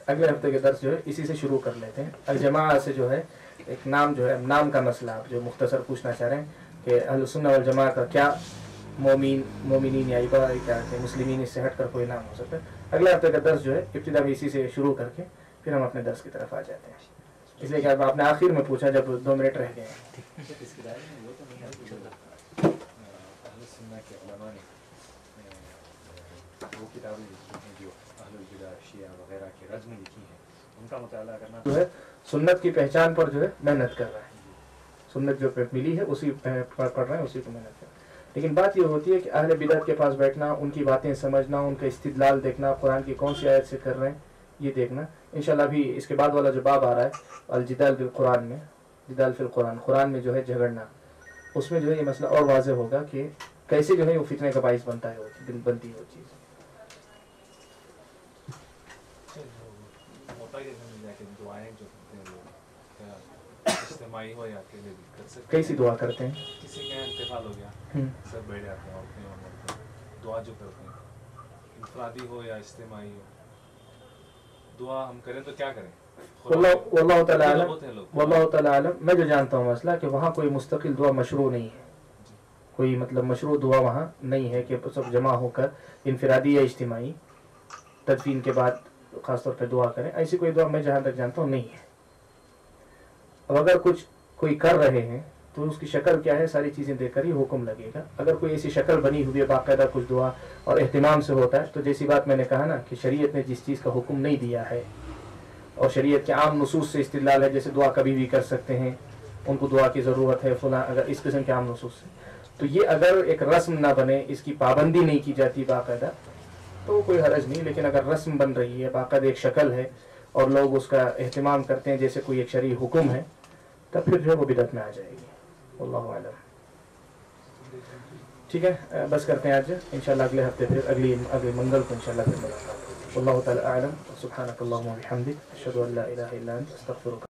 [SPEAKER 3] अगले हफ्ते के दर्स जो है इसी से शुरू कर लेते हैं। अल जमाअत से जो है एक नाम जो है, नाम का मसला आप जो मुख्तसर पूछना चाह रहे हैं कि अहल सुन्नह वल जमाअत का क्या मोमिनीन या इबाद क्या है, मुस्लिमीन, इससे हटकर कोई नाम हो सकता है। अगले हफ्ते का दर्स जो है इब्तिदा में इसी से शुरू करके फिर हम अपने दर्स की तरफ आ जाते हैं। इसलिए कि आपने आखिर में पूछा जब 2 मिनट रह गए हैं।
[SPEAKER 5] वो किताबें लिखी हैं जो अहलुल बिदा शिया वगैरह के रज्म लिखी हैं, उनका मुताला करना
[SPEAKER 3] जो है सुन्नत की पहचान पर जो है मेहनत कर रहा है। सुन्नत जो मिली है उसी पर पढ़ रहे हैं, उसी को मेहनत कर रहे हैं। लेकिन बात ये होती है कि अहले बिदअत के पास बैठना, उनकी बातें समझना, उनका इस्तिदलाल देखना, कुरान की कौन सी आयत से कर रहे हैं ये देखना। इंशाल्लाह भी इसके बाद वाला जो बाब आ रहा है अल जिदाल फिल कुरान में, जिदाल फिल कुरान, कुरान में जो है झगड़ना, उसमें जो है ये मसला और वाज़ेह होगा कि कैसे जो है वो फितने का बाइस बनता है, वो बनती है वो चीज़।
[SPEAKER 7] हो या अकेले भी कर सकते हैं।
[SPEAKER 3] कैसी दुआ करते हैं?
[SPEAKER 7] किसी का इंतकाल हो गया, सब बैठ जाते हैं औरतें और मर्द, दुआ जो करते हैं, इंफरादी हो या इज्तिमाई हो, दुआ हम करें तो क्या करें?
[SPEAKER 3] वल्लाहु तआला आलम। मैं जो जानता हूँ मसला कि वहाँ कोई मुस्तकिल दुआ मशरू नहीं है, कोई मतलब मशरू दुआ वहाँ नहीं है कि सब जमा होकर इंफरादी या इज्तिमाई तदफीन के बाद खासतौर पर दुआ करें। ऐसी कोई दुआ मैं जहाँ तक जानता हूँ नहीं है। अब अगर कुछ कोई कर रहे हैं तो उसकी शक्ल क्या है, सारी चीज़ें देखकर ही हुक्म लगेगा। अगर कोई ऐसी शक्ल बनी हुई है बाकायदा कुछ दुआ और एहतिमाम से होता है, तो जैसी बात मैंने कहा ना कि शरीयत ने जिस चीज़ का हुक्म नहीं दिया है और शरीयत के आम नसूस से इस्तिदलाल है, जैसे दुआ कभी भी कर सकते हैं, उनको दुआ की ज़रूरत है फलां, अगर इस किस्म के आम नसूस से, तो ये अगर एक रस्म ना बने, इसकी पाबंदी नहीं की जाती बाकायदा, तो कोई हरज नहीं। लेकिन अगर रस्म बन रही है, बाकायदा एक शक्ल है और लोग उसका एहतिमाम करते हैं जैसे कोई एक शरई हुक्म है, तब फिर जो है वो बिदअत में आ जाएगी। वल्लाहु आलम। ठीक है, बस करते हैं आज। इंशाल्लाह अगले हफ्ते फिर अगले मंगल को इंशाल्लाह फिर मुलाकात। वल्लाहु तआला आलम। सुब्हानक अल्लाहुम्मा व बिहम्दिक, अशहदु अन ला इलाहा इल्ला अंत, अस्तगफिरुक।